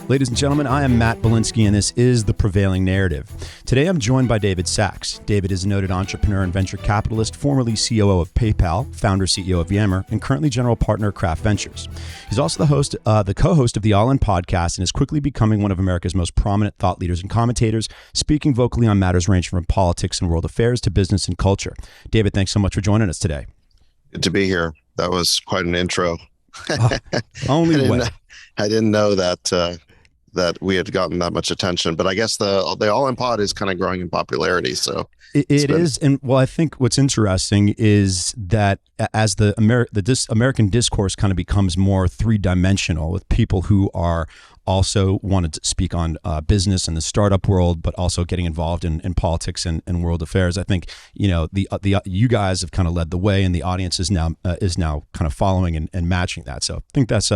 Ladies and gentlemen, I am Matt Bilinsky, and this is The Prevailing Narrative. Today, I'm joined by David Sachs. David is a noted entrepreneur and venture capitalist, formerly COO of PayPal, founder CEO of Yammer, and currently general partner of Craft Ventures. He's also the co-host of the All In podcast and is quickly becoming one of America's most prominent thought leaders and commentators, speaking vocally on matters ranging from politics and world affairs to business and culture. David, thanks so much for joining us today. Good to be here. That was quite an intro. Only way. I didn't know that we had gotten that much attention, but I guess the All In Pod is kind of growing in popularity. So it is, and well, I think what's interesting is that as the American discourse kind of becomes more three-dimensional, with people who are also wanted to speak on business and the startup world, but also getting involved in politics and world affairs. I think the you guys have kind of led the way, and the audience is now kind of following and matching that. So I think that's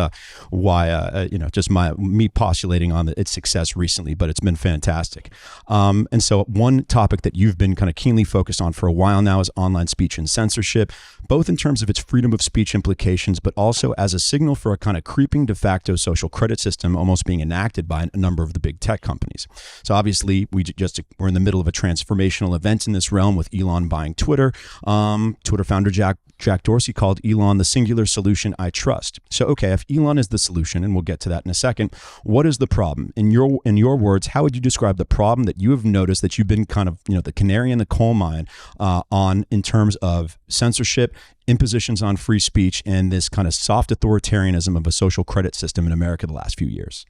why just me postulating on its success recently, but it's been fantastic. And so one topic that you've been kind of keenly focused on for a while now is online speech and censorship, both in terms of its freedom of speech implications, but also as a signal for a kind of creeping de facto social credit system almost being enacted by a number of the big tech companies. So obviously we're in the middle of a transformational event in this realm with Elon buying Twitter. Twitter founder Jack Dorsey called Elon the singular solution I trust. So, okay, if Elon is the solution, and we'll get to that in a second, what is the problem? In your words, how would you describe the problem that you have noticed that you've been kind of, the canary in the coal mine on in terms of censorship, impositions on free speech, and this kind of soft authoritarianism of a social credit system in America the last few years?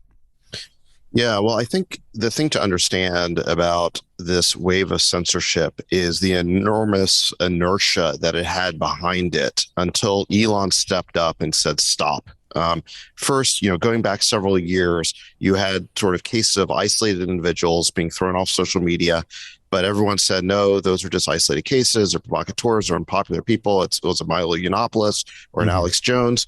Yeah, well, I think the thing to understand about this wave of censorship is the enormous inertia that it had behind it until Elon stepped up and said, stop. First, going back several years, you had sort of cases of isolated individuals being thrown off social media, but everyone said, no, those are just isolated cases or provocateurs or unpopular people. It was a Milo Yiannopoulos or an Alex Jones.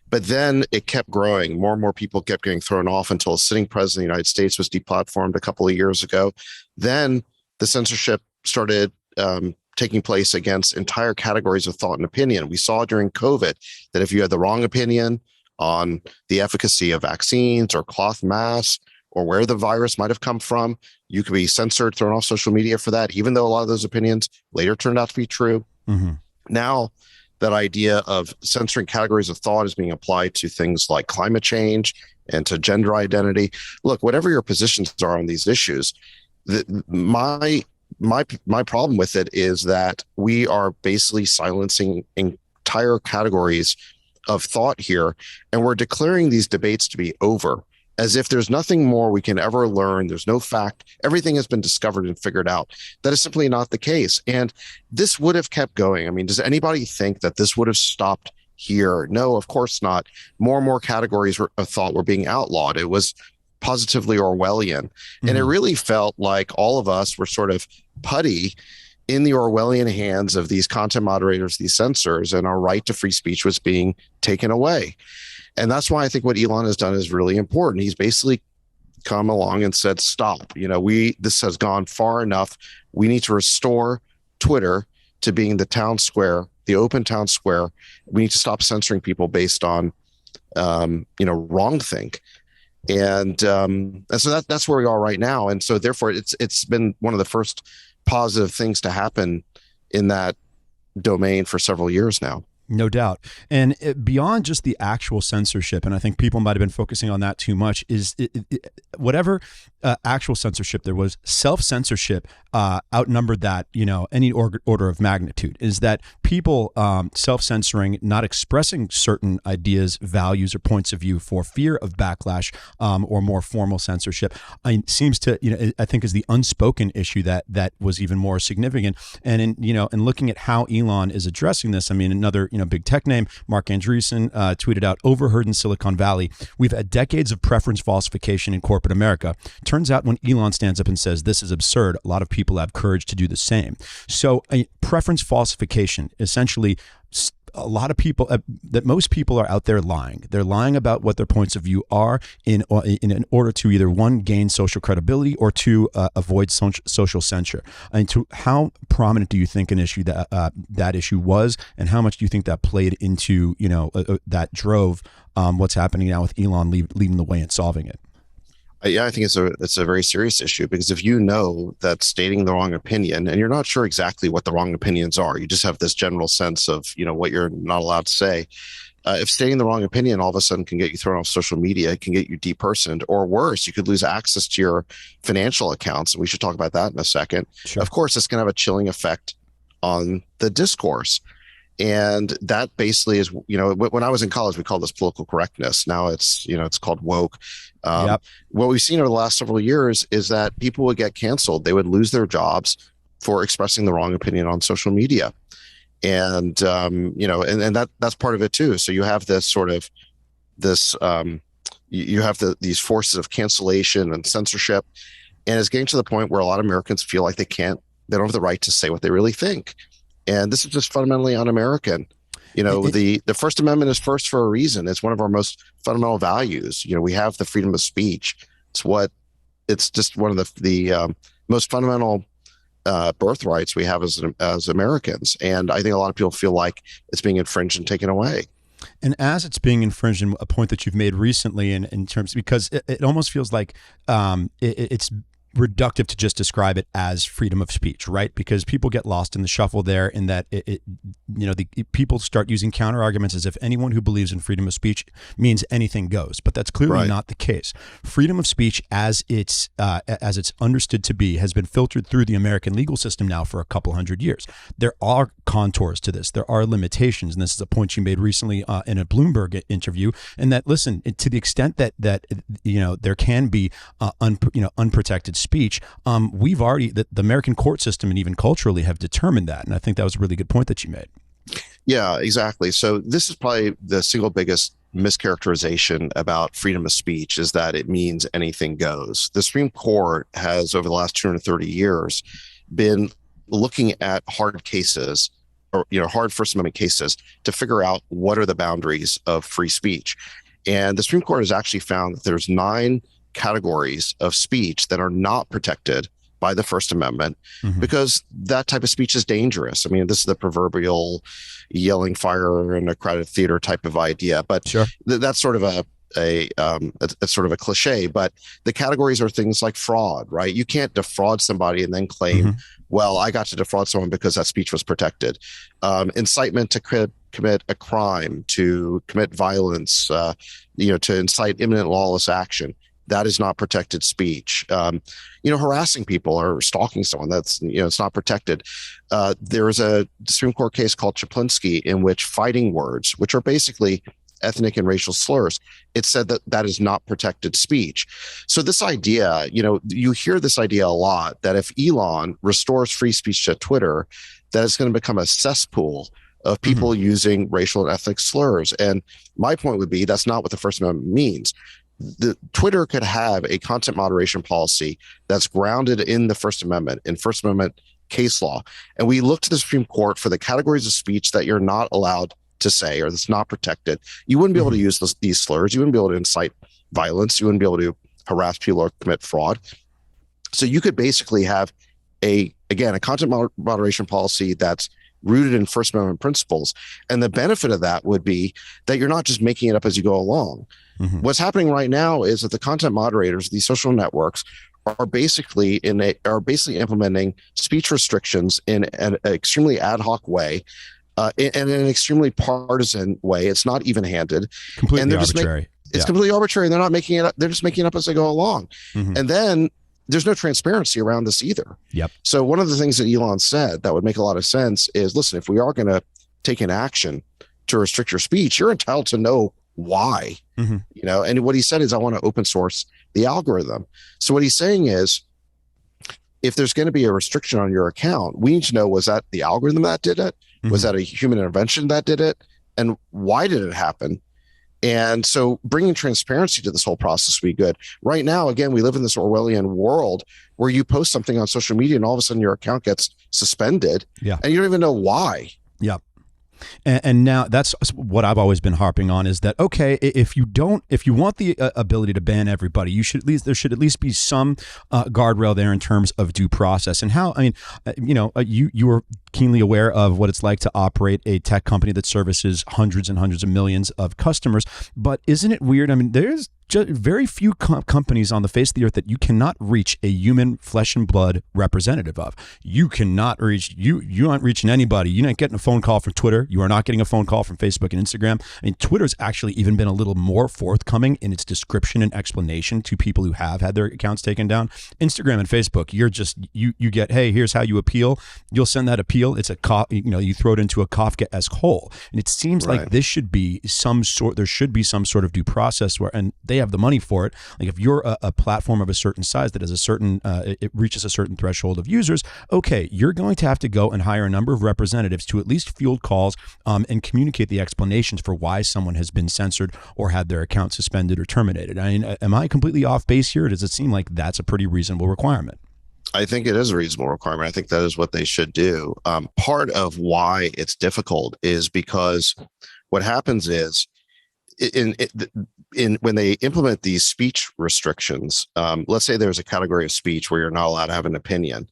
But then it kept growing. More and more people kept getting thrown off until a sitting president of the United States was deplatformed a couple of years ago. Then the censorship started taking place against entire categories of thought and opinion. We saw during COVID that if you had the wrong opinion on the efficacy of vaccines or cloth masks or where the virus might have come from, you could be censored, thrown off social media for that, even though a lot of those opinions later turned out to be true. Mm-hmm. Now, that idea of censoring categories of thought is being applied to things like climate change and to gender identity. Look, whatever your positions are on these issues, my problem with it is that we are basically silencing entire categories of thought here, and we're declaring these debates to be over, as if there's nothing more we can ever learn. There's no fact. Everything has been discovered and figured out. That is simply not the case. And this would have kept going. I mean, does anybody think that this would have stopped here? No, of course not. More and more categories of thought were being outlawed. It was positively Orwellian. Mm-hmm. And it really felt like all of us were sort of putty in the Orwellian hands of these content moderators, these censors, and our right to free speech was being taken away. And that's why I think what Elon has done is really important. He's basically come along and said, stop, this has gone far enough. We need to restore Twitter to being the town square, the open town square. We need to stop censoring people based on, wrongthink. And so that's where we are right now. And so therefore it's been one of the first positive things to happen in that domain for several years now. No doubt. And beyond just the actual censorship, and I think people might have been focusing on that too much, is whatever actual censorship there was, self-censorship outnumbered that, any order of magnitude. Is that people self-censoring, not expressing certain ideas, values, or points of view for fear of backlash or more formal censorship, seems to, I think is the unspoken issue that was even more significant. And in looking at how Elon is addressing this, I mean, another big tech name, Mark Andreessen, tweeted out, overheard in Silicon Valley, we've had decades of preference falsification in corporate America. Turns out when Elon stands up and says this is absurd, a lot of people have courage to do the same. So preference falsification, essentially a lot of people, that most people are out there lying. They're lying about what their points of view are in order to either, one, gain social credibility, or two, avoid social censure. And how prominent do you think an issue that issue was, and how much do you think that played into, that drove what's happening now with Elon leading the way and solving it? Yeah, I think it's a very serious issue because if you know that stating the wrong opinion and you're not sure exactly what the wrong opinions are, you just have this general sense of what you're not allowed to say. If stating the wrong opinion all of a sudden can get you thrown off social media, it can get you depersoned, or worse, you could lose access to your financial accounts. And we should talk about that in a second. Sure. Of course, it's going to have a chilling effect on the discourse. And that basically is, when I was in college, we called this political correctness. Now it's called woke. Yep. What we've seen over the last several years is that people would get canceled. They would lose their jobs for expressing the wrong opinion on social media. And, and that's part of it too. So you have this sort of you have these forces of cancellation and censorship. And it's getting to the point where a lot of Americans feel like they don't have the right to say what they really think. And this is just fundamentally un-American. The First Amendment is first for a reason. It's one of our most fundamental values. We have the freedom of speech. It's just one of the most fundamental birthrights we have as Americans. And I think a lot of people feel like it's being infringed and taken away. And as it's being infringed, and a point that you've made recently in terms, because it almost feels like it's reductive to just describe it as freedom of speech, right? Because people get lost in the shuffle there, in that people start using counter arguments as if anyone who believes in freedom of speech means anything goes, but that's clearly not the case. Freedom of speech, as it's understood to be, has been filtered through the American legal system now for a couple hundred years. There are contours to this. There are limitations, and this is a point you made recently in a Bloomberg interview. And that, listen, to the extent that there can be unprotected speech, we've already, the American court system and even culturally have determined that. And I think that was a really good point that you made. Yeah, exactly. So this is probably the single biggest mischaracterization about freedom of speech, is that it means anything goes. The Supreme Court has, over the last 230 years, been looking at hard cases, or hard First Amendment cases, to figure out what are the boundaries of free speech. And the Supreme Court has actually found that there's 9 categories of speech that are not protected by the First Amendment, because that type of speech is dangerous. I mean, this is the proverbial yelling fire in a crowded theater type of idea, but sure. That's sort of it's sort of a cliche. But the categories are things like fraud, right? You can't defraud somebody and then claim, well, I got to defraud someone because that speech was protected. Incitement to commit a crime, to commit violence, to incite imminent lawless action. That is not protected speech. Harassing people or stalking someone, that's, it's not protected. There is a Supreme Court case called Bilinsky in which fighting words, which are basically ethnic and racial slurs, it said that is not protected speech. So this idea, you hear this idea a lot, that if Elon restores free speech to Twitter, that it's going to become a cesspool of people using racial and ethnic slurs. And my point would be, that's not what the First Amendment means. The Twitter could have a content moderation policy that's grounded in the First Amendment, in First Amendment case law. And we look to the Supreme Court for the categories of speech that you're not allowed to say, or that's not protected. You wouldn't be able to use these slurs. You wouldn't be able to incite violence. You wouldn't be able to harass people or commit fraud. So you could basically have a content moderation policy that's rooted in First Amendment principles. And the benefit of that would be that you're not just making it up as you go along. What's happening right now is that the content moderators, these social networks, are basically implementing speech restrictions in an extremely ad hoc way, and in an extremely partisan way. It's not even-handed. Completely arbitrary. It's completely arbitrary. They're not making it up. They're just making it up as they go along. And then there's no transparency around this either. Yep. So one of the things that Elon said that would make a lot of sense is, listen, if we are going to take an action to restrict your speech, you're entitled to know why. And what he said is, I want to open source the algorithm. So what he's saying is, if there's going to be a restriction on your account, we need to know, was that the algorithm that did it? Was that a human intervention that did it? And why did it happen? And so bringing transparency to this whole process would be good. Right now, again, we live in this Orwellian world where you post something on social media and all of a sudden your account gets suspended, and you don't even know why. Yeah. And now that's what I've always been harping on, is that, okay, if you want the ability to ban everybody, there should at least be some guardrail there in terms of due process. And how, I mean, you are keenly aware of what it's like to operate a tech company that services hundreds and hundreds of millions of customers. But isn't it weird? I mean, there's very few companies on the face of the earth that you cannot reach a human flesh and blood representative of. You cannot reach, you aren't reaching anybody. You're not getting a phone call from Twitter. You are not getting a phone call from Facebook and Instagram. I mean, Twitter's actually even been a little more forthcoming in its description and explanation to people who have had their accounts taken down. Instagram and Facebook, you're just, you get, hey, here's how you appeal. You'll send that appeal. It's you throw it into a Kafka-esque hole. And it seems like this should be there should be some sort of due process where, and they have the money for it. Like if you're a platform of a certain size that has a certain, it reaches a certain threshold of users, okay, you're going to have to go and hire a number of representatives to at least field calls and communicate the explanations for why someone has been censored or had their account suspended or terminated. I mean, am I completely off base here? Or does it seem like that's a pretty reasonable requirement? I think it is a reasonable requirement. I think that is what they should do. Part of why it's difficult is because what happens is when they implement these speech restrictions, let's say there's a category of speech where you're not allowed to have an opinion.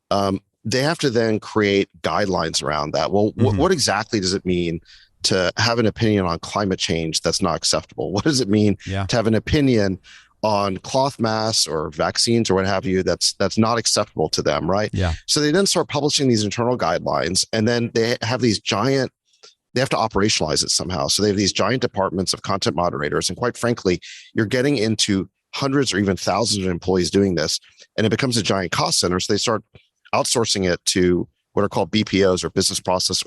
They have to then create guidelines around that. Well, what exactly does it mean to have an opinion on climate change that's not acceptable? What does it mean to have an opinion on cloth masks or vaccines or what have you that's not acceptable to them, right? Yeah. So they then start publishing these internal guidelines, and then they have these giant, they have to operationalize it somehow. So they have these giant departments of content moderators, and quite frankly, you're getting into hundreds or even thousands of employees doing this, and it becomes a giant cost center. So they start outsourcing it to what are called BPOs, or business process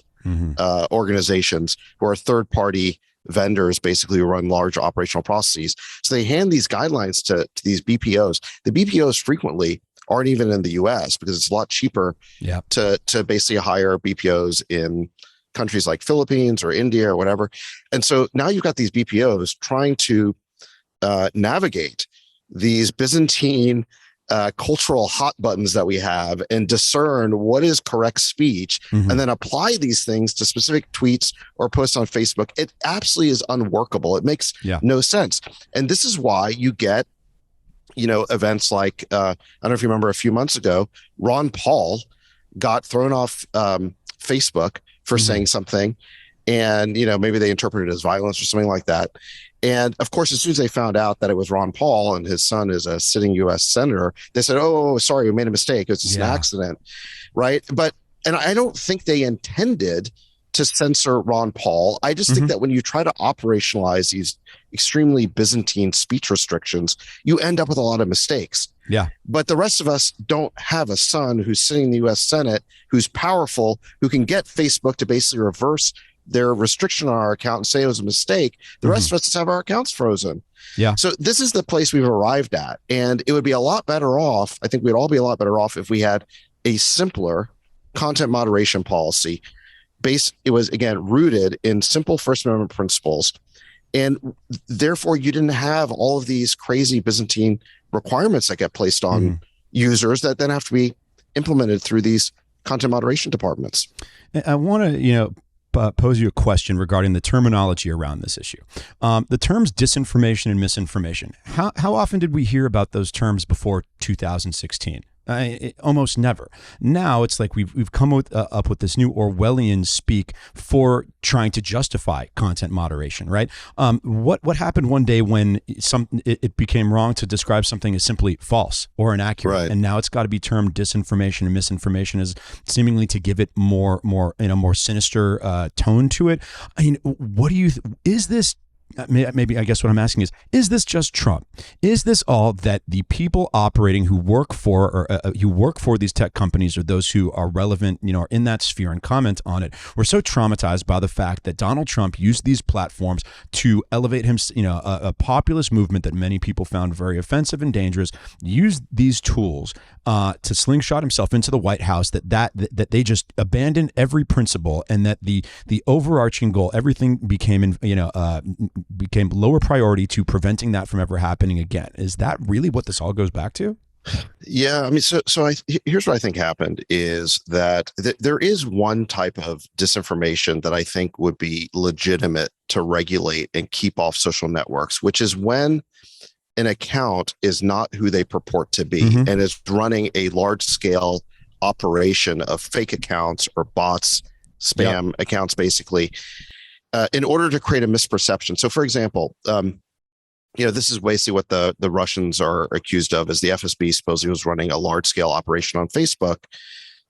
organizations, who are third-party vendors, basically, who run large operational processes. So they hand these guidelines to these BPOs. The BPOs frequently aren't even in the US because it's a lot cheaper to basically hire BPOs in countries like Philippines or India or whatever. And so now you've got these BPOs trying to navigate these Byzantine cultural hot buttons that we have and discern what is correct speech, and then apply these things to specific tweets or posts on Facebook. It absolutely is unworkable. It makes no sense. And this is why you get, events like, I don't know if you remember a few months ago, Ron Paul got thrown off Facebook for saying something, and, maybe they interpreted it as violence or something like that. And of course, as soon as they found out that it was Ron Paul and his son is a sitting U.S. senator, they said, "Oh, sorry, we made a mistake. It's just an accident," right? And I don't think they intended to censor Ron Paul. I just think that when you try to operationalize these extremely Byzantine speech restrictions, you end up with a lot of mistakes. Yeah. But the rest of us don't have a son who's sitting in the U.S. Senate, who's powerful, who can get Facebook to basically reverse their restriction on our account and say it was a mistake. The rest of us just have our accounts frozen. Yeah. So this is the place we've arrived at. And it would be a lot better off. I think we'd all be a lot better off if we had a simpler content moderation policy. It was, again, rooted in simple First Amendment principles. And therefore, you didn't have all of these crazy Byzantine requirements that get placed on users that then have to be implemented through these content moderation departments. I want to, pose you a question regarding the terminology around this issue. The terms disinformation and misinformation. How often did we hear about those terms before 2016? Almost never. Now it's like we've come up with this new Orwellian speak for trying to justify content moderation, right? What happened one day when it became wrong to describe something as simply false or inaccurate, right? And now it's got to be termed disinformation and misinformation, as seemingly to give it more sinister tone to it. I mean, what do you? Is this? Maybe I guess what I'm asking is this just Trump? Is this all that the people operating who work for these tech companies, or those who are relevant, are in that sphere and comment on it, were so traumatized by the fact that Donald Trump used these platforms to elevate him, a populist movement that many people found very offensive and dangerous, used these tools to slingshot himself into the White House, that they just abandoned every principle, and that the overarching goal, everything became lower priority to preventing that from ever happening again. Is that really what this all goes back to? Yeah, I mean, here's what I think happened is that there is one type of disinformation that I think would be legitimate to regulate and keep off social networks, which is when an account is not who they purport to be and is running a large scale operation of fake accounts or bots, spam accounts, basically, in order to create a misperception. So, for example, this is basically what the Russians are accused of, is the FSB supposedly was running a large scale operation on Facebook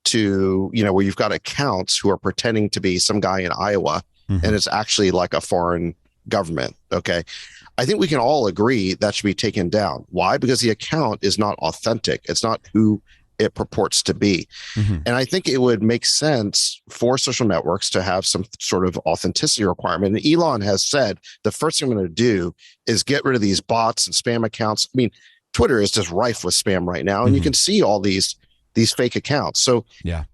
to, where you've got accounts who are pretending to be some guy in Iowa, and it's actually like a foreign government. Okay. I think we can all agree that should be taken down. Why? Because the account is not authentic. It's not who it purports to be. And I think it would make sense for social networks to have some sort of authenticity requirement. And Elon has said, the first thing I'm going to do is get rid of these bots and spam accounts. I mean, Twitter is just rife with spam right now, and you can see all these fake accounts. So,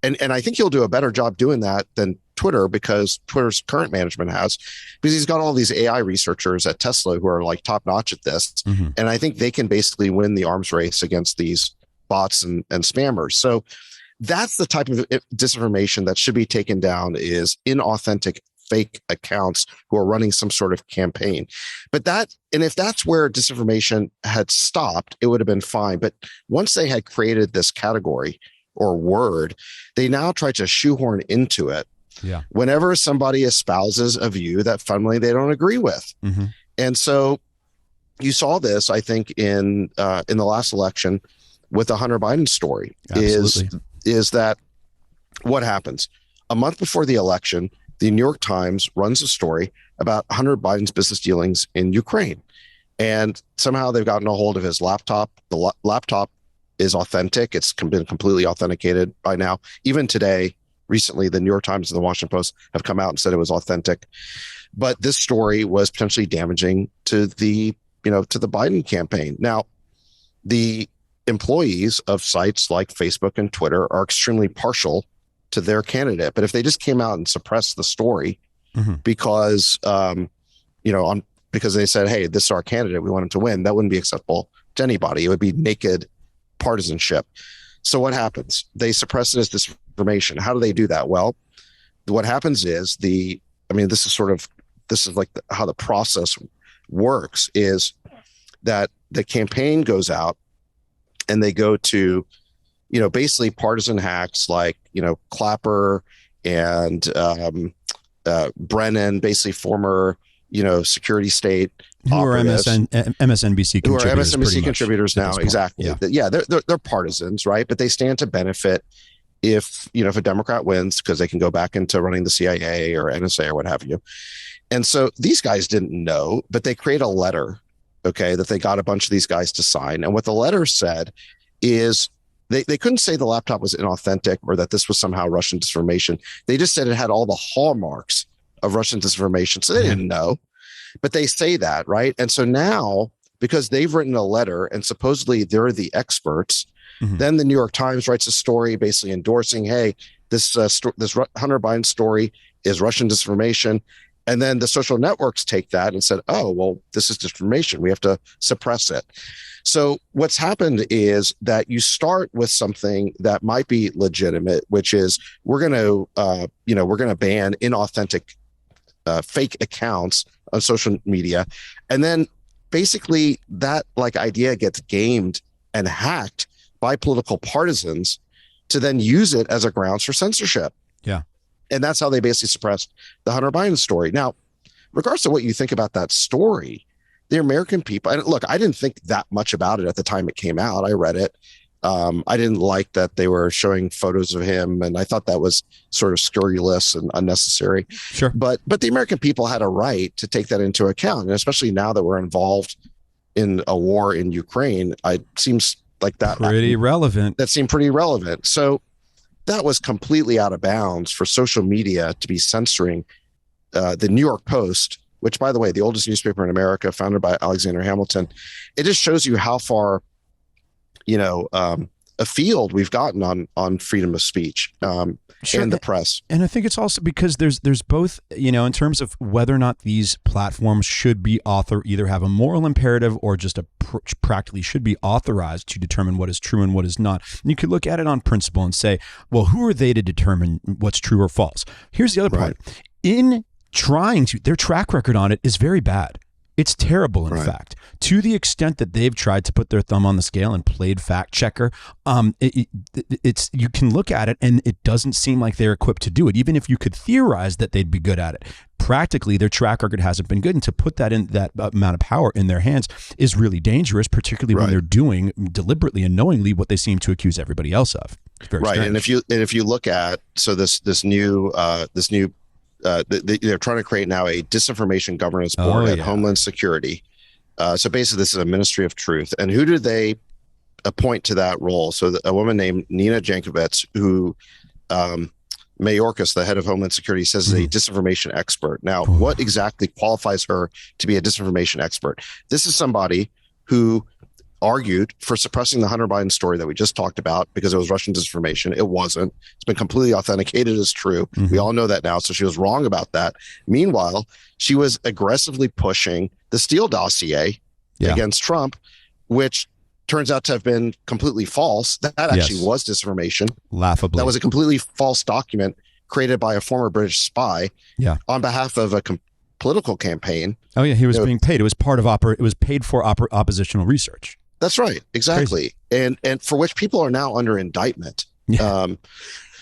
and I think he'll do a better job doing that than Twitter, because Twitter's current management has, because he's got all these AI researchers at Tesla who are like top notch at this. And I think they can basically win the arms race against these bots and spammers. So that's the type of disinformation that should be taken down, is inauthentic fake accounts who are running some sort of campaign. And if that's where disinformation had stopped, it would have been fine. But once they had created this category or word, they now try to shoehorn into it whenever somebody espouses a view that fundamentally they don't agree with. And so you saw this, I think, in the last election with the Hunter Biden story. Is that what happens? A month before the election, the New York Times runs a story about Hunter Biden's business dealings in Ukraine. And somehow they've gotten a hold of his laptop. The laptop is authentic. It's been completely authenticated by now. Even today, recently, the New York Times and the Washington Post have come out and said it was authentic. But this story was potentially damaging to the Biden campaign. Now, the employees of sites like Facebook and Twitter are extremely partial to their candidate. But if they just came out and suppressed the story because, because they said, hey, this is our candidate, we want him to win, that wouldn't be acceptable to anybody. It would be naked partisanship. So what happens? They suppress it as disinformation. How do they do that? Well, what happens is this is like how the process works, is that the campaign goes out and they go to, basically partisan hacks like, Clapper and Brennan, basically former, security state who are MSNBC contributors now. Exactly. Yeah. They're partisans, right? But they stand to benefit if a Democrat wins, because they can go back into running the CIA or NSA or what have you. And so these guys didn't know, but they create a letter, that they got a bunch of these guys to sign. And what the letter said is they couldn't say the laptop was inauthentic or that this was somehow Russian disinformation. They just said it had all the hallmarks of Russian disinformation. So they didn't know, but they say that, right? And so now, because they've written a letter and supposedly they're the experts, then the New York Times writes a story basically endorsing, hey, this Hunter Biden story is Russian disinformation. And then the social networks take that and said, oh, well, this is disinformation. We have to suppress it. So what's happened is that you start with something that might be legitimate, which is we're going to ban inauthentic fake accounts on social media. And then basically that idea gets gamed and hacked by political partisans to then use it as a grounds for censorship. Yeah. And that's how they basically suppressed the Hunter Biden story. Now, regardless of what you think about that story, the American people, and look, I didn't think that much about it at the time it came out. I read it. I didn't like that they were showing photos of him, and I thought that was sort of scurrilous and unnecessary. Sure. But the American people had a right to take that into account. And especially now that we're involved in a war in Ukraine, it seems like that. Pretty relevant. That seemed pretty relevant. So that was completely out of bounds for social media to be censoring the New York Post, which, by the way, the oldest newspaper in America, founded by Alexander Hamilton. It just shows you how far, afield we've gotten on freedom of speech and the press. And I think it's also because there's both, in terms of whether or not these platforms should be either have a moral imperative or just practically should be authorized to determine what is true and what is not. And you could look at it on principle and say, well, who are they to determine what's true or false? Here's the other part. In trying to, their track record on it is very bad. It's terrible, in fact, to the extent that they've tried to put their thumb on the scale and played fact checker. It's you can look at it and it doesn't seem like they're equipped to do it, even if you could theorize that they'd be good at it. practically their track record hasn't been good. And to put that amount of power in their hands is really dangerous, particularly when they're doing deliberately and knowingly what they seem to accuse everybody else of. It's very strange. And if you look at this new they're trying to create now a disinformation governance board at Homeland Security. So basically, this is a Ministry of Truth. And who do they appoint to that role? So a woman named Nina Jankowicz, who Mayorkas, the head of Homeland Security, says is a disinformation expert. Now, what exactly qualifies her to be a disinformation expert? This is somebody who argued for suppressing the Hunter Biden story that we just talked about because it was Russian disinformation. It wasn't. It's been completely authenticated as true. We all know that now. So she was wrong about that. Meanwhile, she was aggressively pushing the Steele dossier against Trump, which turns out to have been completely false. That actually was disinformation. Laughably. That was a completely false document created by a former British spy on behalf of a political campaign. Oh yeah, he was being paid. It was part of it was paid for oppositional research. That's right, exactly, and for which people are now under indictment.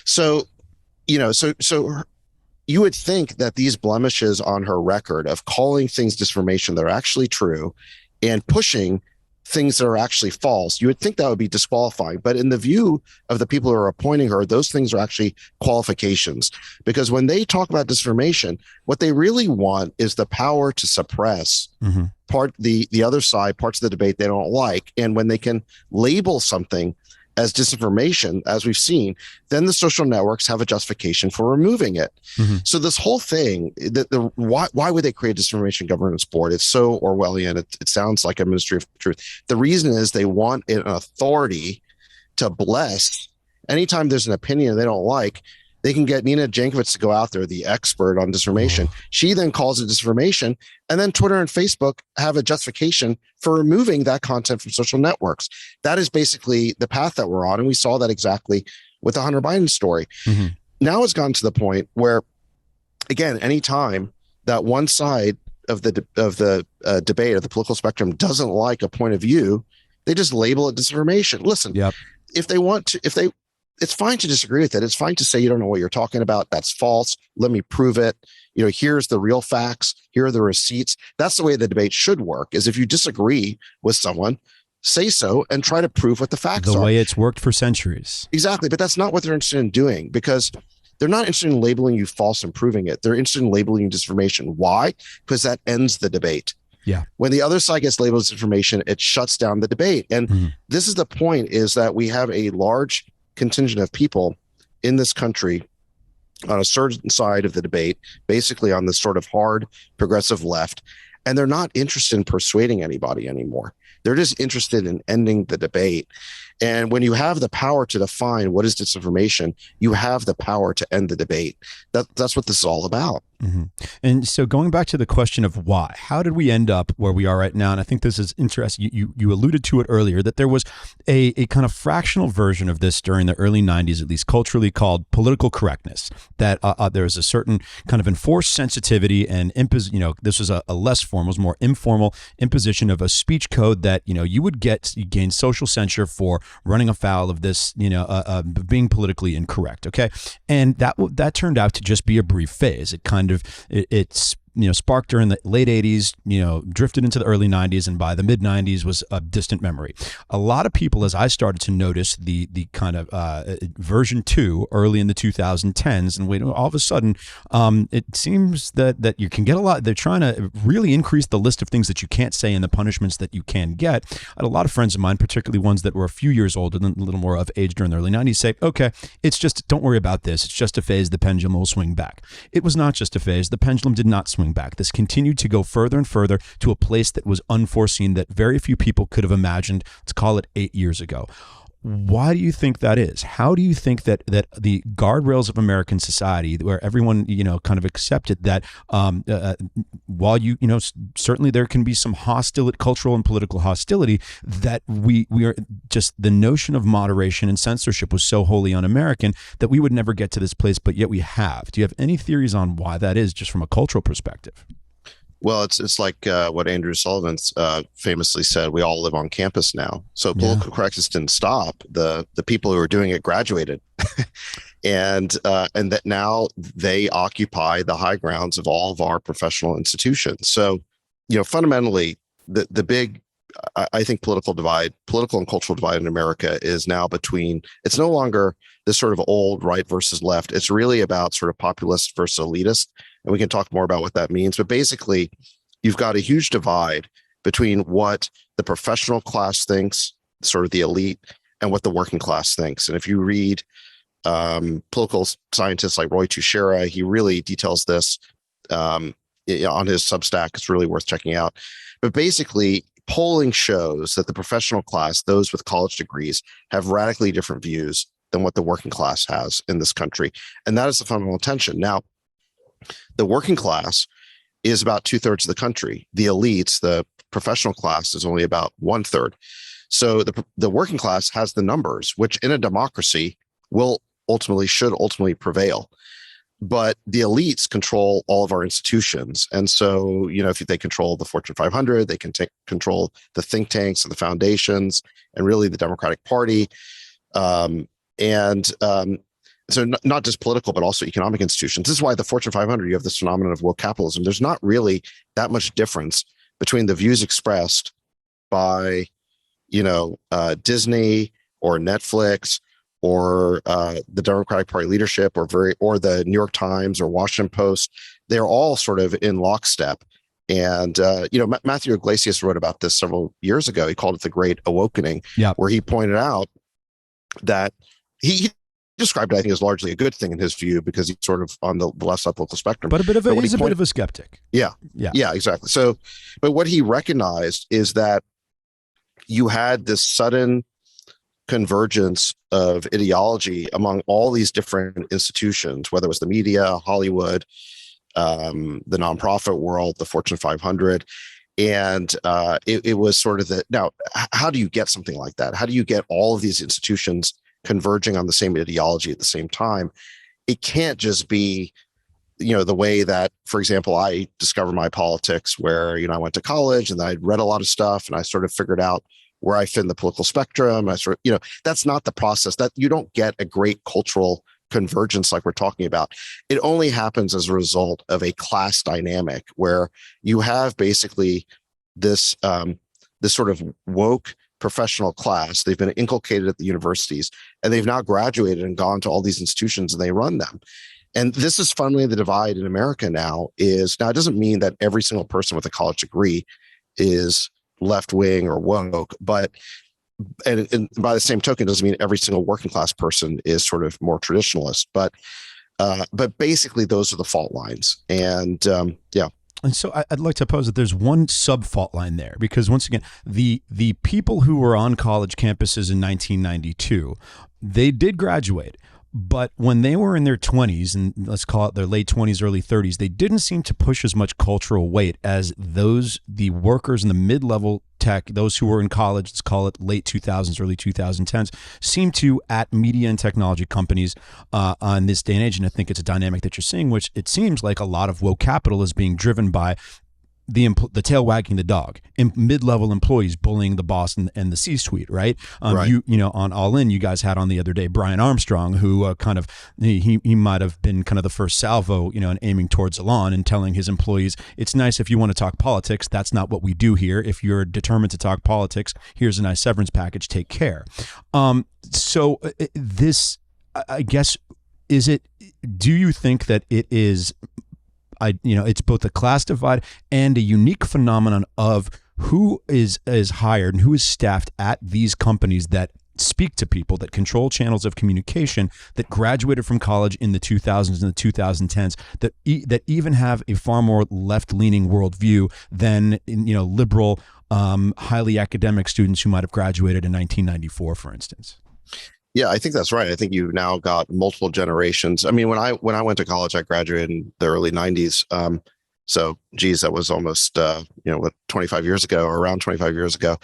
So you would think that these blemishes on her record of calling things disinformation that are actually true and pushing things that are actually false, you would think that would be disqualifying. But in the view of the people who are appointing her, those things are actually qualifications. Because when they talk about disinformation, what they really want is the power to suppress the other side, parts of the debate they don't like. And when they can label something as disinformation, as we've seen, then the social networks have a justification for removing it. So this whole thing, why would they create a disinformation governance board? It's so Orwellian. It sounds like a Ministry of Truth. The reason is they want an authority to bless. Anytime there's an opinion they don't like, they can get Nina Jankowicz to go out there, the expert on disinformation. She then calls it disinformation, and then Twitter and Facebook have a justification for removing that content from social networks. That is basically the path that we're on, and we saw that exactly with the Hunter Biden story. Now it's gotten to the point where, again, anytime that one side of the debate, of the political spectrum, doesn't like a point of view, they just label it disinformation. Listen, if they want to, it's fine to disagree with it. It's fine to say you don't know what you're talking about. That's false. Let me prove it. Here's the real facts. Here are the receipts. That's the way the debate should work, is if you disagree with someone, say so and try to prove what the facts are. The way it's worked for centuries. Exactly. But that's not what they're interested in doing, because they're not interested in labeling you false and proving it. They're interested in labeling you disinformation. Why? Because that ends the debate. When the other side gets labeled as disinformation, it shuts down the debate. And this is the point, is that we have a large contingent of people in this country on a certain side of the debate, basically on the sort of hard progressive left, and they're not interested in persuading anybody anymore. They're just interested in ending the debate. And when you have the power to define what is disinformation, you have the power to end the debate. That's what this is all about. And so going back to the question of why, how did we end up where we are right now? And I think this is interesting. You alluded to it earlier, that there was a kind of fractional version of this during the early 90s, at least culturally, called political correctness, that there was a certain kind of enforced sensitivity and this was a less formal, was more informal imposition of a speech code that, you gain social censure for running afoul of this, being politically incorrect. Okay. And that turned out to just be a brief phase. It kind of, it's sparked during the late 80s, drifted into the early 90s, and by the mid 90s was a distant memory. A lot of people, as I started to notice the kind of version 2 early in the 2010s, and all of a sudden, it seems that you can get a lot. They're trying to really increase the list of things that you can't say and the punishments that you can get. I had a lot of friends of mine, particularly ones that were a few years older than a little more of age during the early 90s, say, okay, it's just, don't worry about this. It's just a phase. The pendulum will swing back. It was not just a phase. The pendulum did not swing back. This continued to go further and further to a place that was unforeseen, that very few people could have imagined, let's call it 8 years ago. Why do you think that is? How do you think that the guardrails of American society, where everyone, kind of accepted that while certainly there can be some hostility, cultural and political hostility, that we are just, the notion of moderation and censorship was so wholly un-American that we would never get to this place, but yet we have. Do you have any theories on why that is, just from a cultural perspective? Well, it's like what Andrew Sullivan famously said, we all live on campus now. So political correctness didn't stop. The people who were doing it graduated. and that now they occupy the high grounds of all of our professional institutions. So, fundamentally, the big, I think, political and cultural divide in America is now between. It's no longer this sort of old right versus left. It's really about sort of populist versus elitist, and we can talk more about what that means. But basically, you've got a huge divide between what the professional class thinks, sort of the elite, and what the working class thinks. And if you read political scientists like Roy Tushera, he really details this on his Substack. It's really worth checking out. But basically, polling shows that the professional class, those with college degrees, have radically different views than what the working class has in this country. And that is the fundamental tension. Now, the working class is about 2/3 of the country. The elites, the professional class, is only about 1/3. So the working class has the numbers, which in a democracy should ultimately prevail. But the elites control all of our institutions. And so, if they control the Fortune 500, they can control the think tanks and the foundations and really the Democratic Party. So not just political, but also economic institutions. This is why the Fortune 500, you have this phenomenon of woke capitalism. There's not really that much difference between the views expressed by, Disney or Netflix or the Democratic Party leadership or the New York Times or Washington Post. They're all sort of in lockstep. And, Matthew Iglesias wrote about this several years ago. He called it the Great Awakening, where he pointed out that he described it, I think, as largely a good thing in his view, because he's sort of on the left side political spectrum. But he's a bit of a skeptic. Yeah, exactly. So, but what he recognized is that you had this sudden convergence of ideology among all these different institutions, whether it was the media, Hollywood, the nonprofit world, the Fortune 500. And it was sort of now, how do you get something like that? How do you get all of these institutions converging on the same ideology at the same time? It can't just be, the way that, for example, I discovered my politics, where, I went to college and I read a lot of stuff and I sort of figured out where I fit in the political spectrum. I sort of, that's not the process. That you don't get a great cultural convergence like we're talking about. It only happens as a result of a class dynamic where you have basically this sort of woke professional class. They've been inculcated at the universities, and they've now graduated and gone to all these institutions and they run them. And this is fundamentally the divide in America now. It doesn't mean that every single person with a college degree is left wing or woke, but and by the same token, doesn't mean every single working class person is sort of more traditionalist. But basically, those are the fault lines. And And so I'd like to pose that there's one sub-fault line there, because once again, the people who were on college campuses in 1992, they did graduate. But when they were in their 20s, and let's call it their late 20s, early 30s, they didn't seem to push as much cultural weight as the workers in the mid-level tech, those who were in college, let's call it late 2000s, early 2010s, seem to at media and technology companies on this day and age. And I think it's a dynamic that you're seeing, which it seems like a lot of woke capital is being driven by the tail wagging the dog, mid-level employees bullying the boss and the C-suite, right? Right. On All In, you guys had on the other day Brian Armstrong, who he might have been kind of the first salvo, and aiming towards Elon and telling his employees, it's nice if you want to talk politics. That's not what we do here. If you're determined to talk politics, here's a nice severance package. Take care. So this, I guess, do you think that it is? It's both a class divide and a unique phenomenon of who is hired and who is staffed at these companies that speak to people, that control channels of communication, that graduated from college in the 2000s and the 2010s, that even have a far more left-leaning worldview than liberal, highly academic students who might have graduated in 1994, for instance. Yeah, I think that's right. I think you've now got multiple generations. I mean, when I went to college, I graduated in the early 90s. So, geez, that was almost 25 years ago, or around 25 years ago.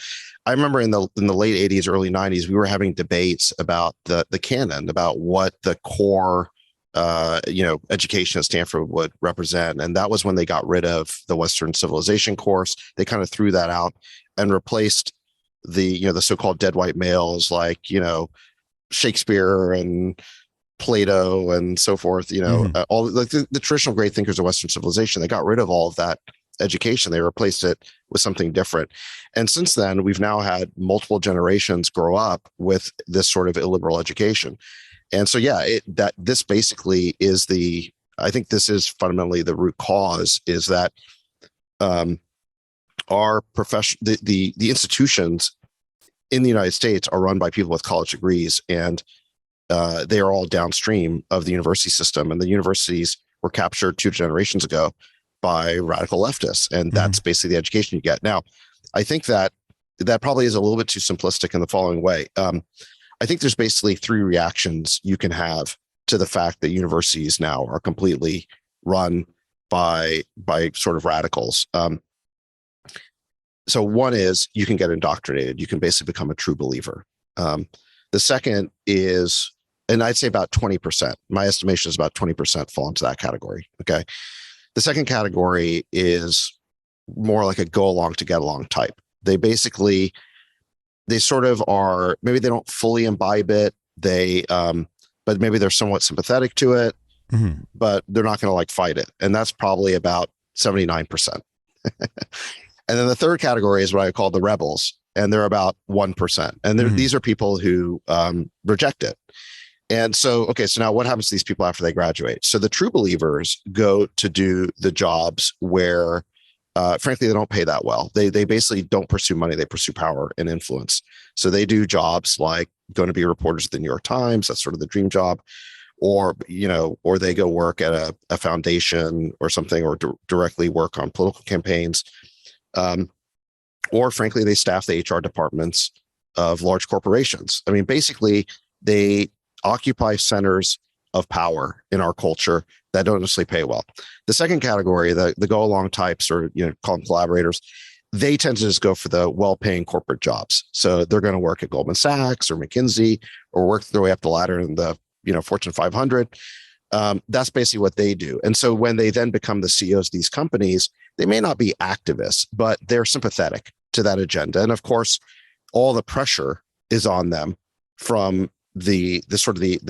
I remember in the late 80s, early 90s, we were having debates about the canon, about what the core education at Stanford would represent. And that was when they got rid of the Western civilization course. They kind of threw that out and replaced the so-called dead white males like, Shakespeare and Plato and so forth, all like the traditional great thinkers of Western civilization. They got rid of all of that education. They replaced it with something different. And since then, we've now had multiple generations grow up with this sort of illiberal education. And so, this basically is I think this is fundamentally the root cause, is that our profession, the institutions in the United States are run by people with college degrees, and they are all downstream of the university system. And the universities were captured 2 generations ago by radical leftists, and that's basically the education you get. Now, I think that probably is a little bit too simplistic in the following way. I think there's basically 3 reactions you can have to the fact that universities now are completely run by sort of radicals. So one is you can get indoctrinated. You can basically become a true believer. The second is, and I'd say about 20%, my estimation is about 20% fall into that category. Okay. The second category is more like a go along to get along type. They sort of are, maybe they don't fully imbibe it. But maybe they're somewhat sympathetic to it, but they're not going to like fight it. And that's probably about 79%. And then the third category is what I call the rebels, and they're about 1%. And these are people who reject it. And so now what happens to these people after they graduate? So the true believers go to do the jobs where, frankly, they don't pay that well. They basically don't pursue money. They pursue power and influence. So they do jobs like going to be reporters at the New York Times. That's sort of the dream job. Or they go work at a foundation or something, or directly work on political campaigns. Or frankly, they staff the HR departments of large corporations. I mean, basically, they occupy centers of power in our culture that don't necessarily pay well. The second category, the go along types, or call them collaborators, they tend to just go for the well-paying corporate jobs. So they're going to work at Goldman Sachs or McKinsey, or work their way up the ladder in the Fortune 500. That's basically what they do. And so when they then become the CEOs of these companies, they may not be activists, but they're sympathetic to that agenda. And of course, all the pressure is on them from the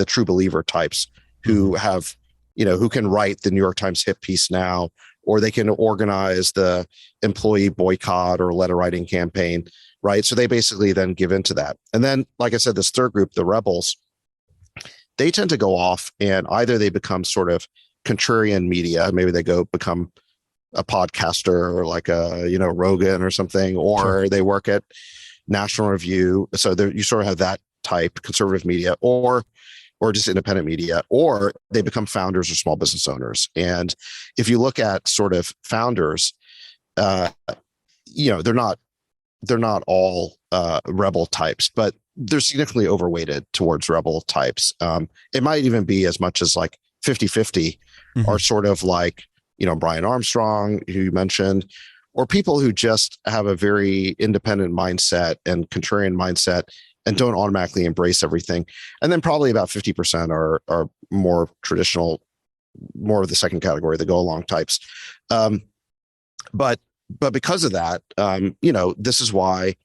true believer types who have, who can write the New York Times hit piece now, or they can organize the employee boycott or letter writing campaign, right? So they basically then give into that. And then, like I said, this third group, the rebels, they tend to go off, and either they become sort of contrarian media, maybe they go become a podcaster or like a, Rogan or something, or they work at National Review. So you sort of have that type, conservative media, or just independent media, or they become founders or small business owners. And if you look at sort of founders, they're not all rebel types, but they're significantly overweighted towards rebel types. It might even be as much as like 50-50 are sort of like, Brian Armstrong, who you mentioned, or people who just have a very independent mindset and contrarian mindset and don't automatically embrace everything. And then probably about 50% are more traditional, more of the second category, the go along types. But because of that, this is why,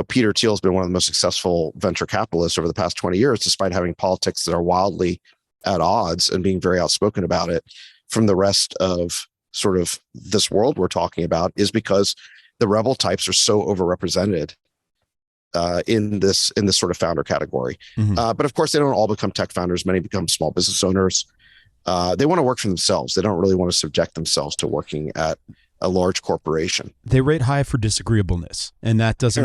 Peter Thiel has been one of the most successful venture capitalists over the past 20 years, despite having politics that are wildly at odds and being very outspoken about it from the rest of sort of this world we're talking about, is because the rebel types are so overrepresented in this sort of founder category. But of course, they don't all become tech founders. Many become small business owners. They want to work for themselves. They don't really want to subject themselves to working at a large corporation. They rate high for disagreeableness, and that does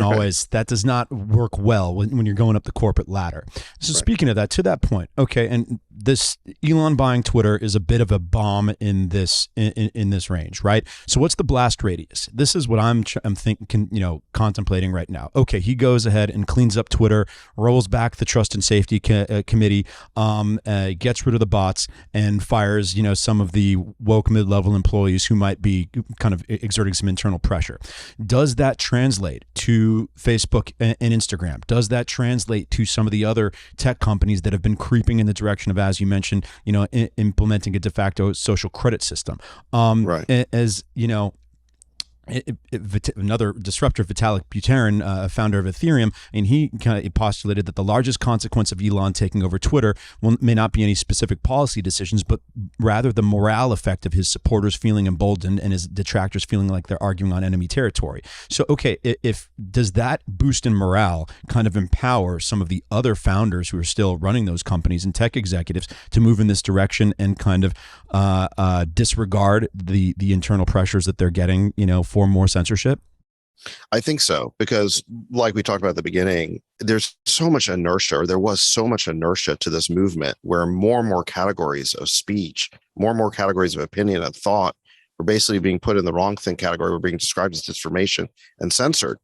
not work well when you're going up the corporate ladder. So speaking of that, to that point, and this Elon buying Twitter is a bit of a bomb in this range, right? So what's the blast radius? This is what I'm thinking, contemplating right now. Okay, he goes ahead and cleans up Twitter, rolls back the Trust and Safety Committee, gets rid of the bots, and fires, some of the woke mid-level employees who might be kind of exerting some internal pressure. Does that translate to Facebook and Instagram? Does that translate to some of the other tech companies that have been creeping in the direction of, as you mentioned, implementing a de facto social credit system? As another disruptor, Vitalik Buterin, founder of Ethereum, and he kind of postulated that the largest consequence of Elon taking over Twitter may not be any specific policy decisions, but rather the morale effect of his supporters feeling emboldened and his detractors feeling like they're arguing on enemy territory. So, okay, does that boost in morale kind of empower some of the other founders who are still running those companies and tech executives to move in this direction and kind of disregard the internal pressures that they're getting, for more censorship? I think so, because like we talked about at the beginning, there's so much inertia, or there was so much inertia to this movement where more and more categories of speech, more and more categories of opinion and thought were basically being put in the wrong thing category, were being described as disinformation and censored.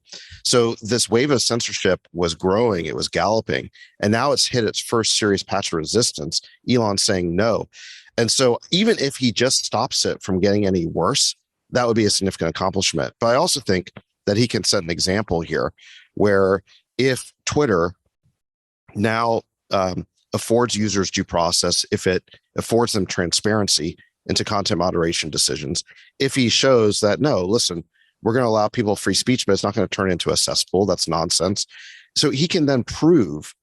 So this wave of censorship was growing, it was galloping, and now it's hit its first serious patch of resistance. Elon's saying no. And so even if he just stops it from getting any worse, that would be a significant accomplishment. But I also think that he can set an example here where if Twitter now affords users due process, if it affords them transparency into content moderation decisions, if he shows that, no, listen, we're going to allow people free speech, but it's not going to turn into a cesspool. That's nonsense. So he can then prove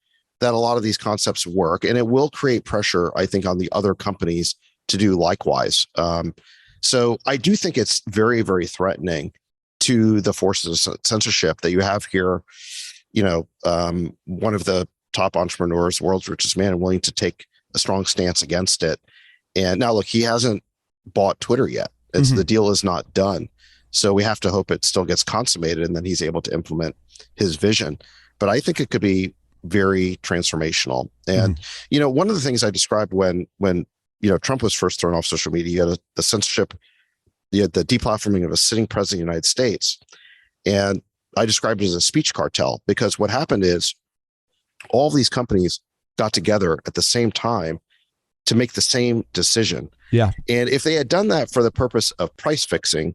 that a lot of these concepts work, and it will create pressure, I think, on the other companies to do likewise. So I do think it's very, very threatening to the forces of censorship that you have here. One of the top entrepreneurs, the world's richest man, willing to take a strong stance against it. And now, look, he hasn't bought Twitter yet. The deal is not done. So we have to hope it still gets consummated and then he's able to implement his vision. But I think it could be very transformational. And, one of the things I described when Trump was first thrown off social media, you had the censorship, you had the deplatforming of a sitting president of the United States. And I described it as a speech cartel, because what happened is all of these companies got together at the same time to make the same decision. Yeah. And if they had done that for the purpose of price fixing,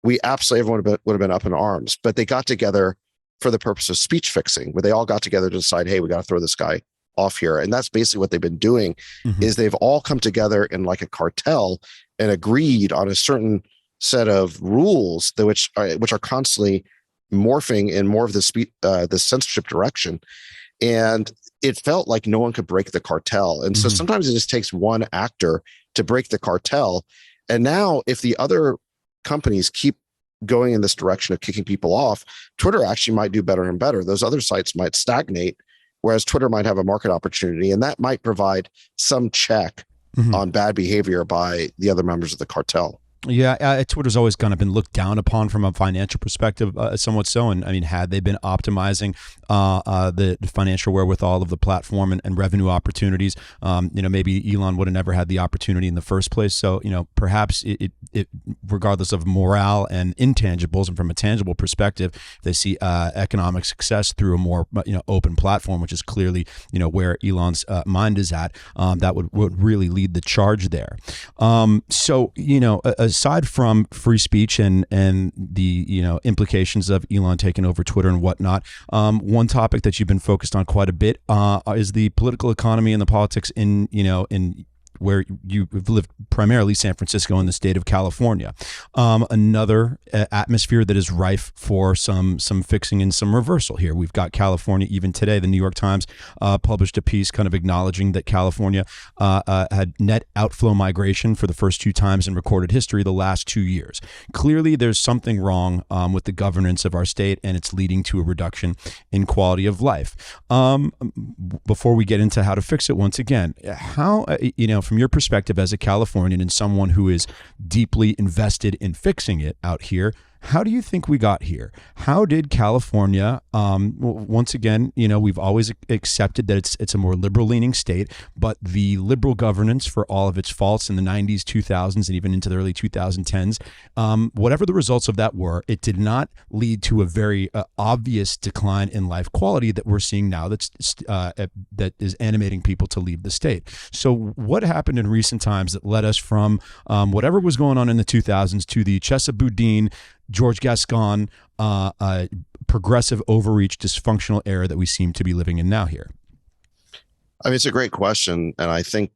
everyone would have been up in arms. But they got together for the purpose of speech fixing, where they all got together to decide, hey, we got to throw this guy off here. And that's basically what they've been doing, is they've all come together in like a cartel and agreed on a certain set of rules which are constantly morphing in more of the censorship direction. And it felt like no one could break the cartel. And so sometimes it just takes one actor to break the cartel. And now if the other companies keep going in this direction of kicking people off, Twitter actually might do better and better. Those other sites might stagnate, whereas Twitter might have a market opportunity, and that might provide some check on bad behavior by the other members of the cartel. Yeah, Twitter's always kind of been looked down upon from a financial perspective, somewhat so. And I mean, had they been optimizing the financial wherewithal of the platform and revenue opportunities, maybe Elon would have never had the opportunity in the first place. So, perhaps it regardless of morale and intangibles, and from a tangible perspective, they see economic success through a more open platform, which is clearly where Elon's mind is at. That would really lead the charge there. Aside from free speech and the implications of Elon taking over Twitter and whatnot, one topic that you've been focused on quite a bit is the political economy and the politics in where you've lived, primarily San Francisco and the state of California. Another atmosphere that is rife for some fixing and some reversal here. We've got California. Even today, the New York Times published a piece kind of acknowledging that California had net outflow migration for the first 2 times in recorded history the last 2 years. Clearly, there's something wrong with the governance of our state, and it's leading to a reduction in quality of life. Before we get into how to fix it, once again, how, from your perspective as a Californian and someone who is deeply invested in fixing it out here, how do you think we got here? How did California, once again, we've always accepted that it's a more liberal-leaning state, but the liberal governance, for all of its faults in the 90s, 2000s, and even into the early 2010s, whatever the results of that were, it did not lead to a very obvious decline in life quality that we're seeing now that is animating people to leave the state. So what happened in recent times that led us from whatever was going on in the 2000s to the Chesa Boudin, George Gascon, progressive overreach, dysfunctional era that we seem to be living in now here? I mean, it's a great question. And I think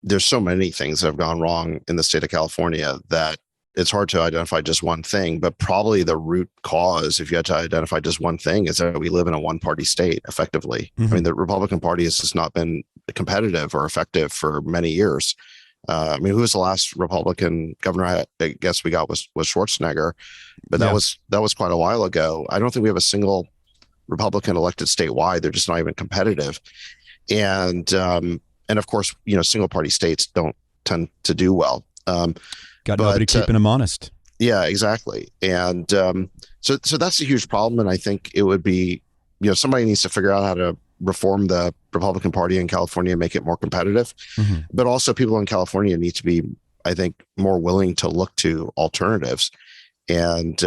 there's so many things that have gone wrong in the state of California that it's hard to identify just one thing, but probably the root cause, if you had to identify just one thing, is that we live in a one-party state effectively. I mean, the Republican Party has just not been competitive or effective for many years. I mean, who was the last Republican governor? I guess we got was Schwarzenegger, but that was quite a while ago. I don't think we have a single Republican elected statewide. They're just not even competitive. And of course, single party states don't tend to do well. Got nobody keeping them honest. Yeah, exactly. And so that's a huge problem. And I think it would be, somebody needs to figure out how to reform the Republican Party in California and make it more competitive. But also people in California need to be, I think, more willing to look to alternatives. And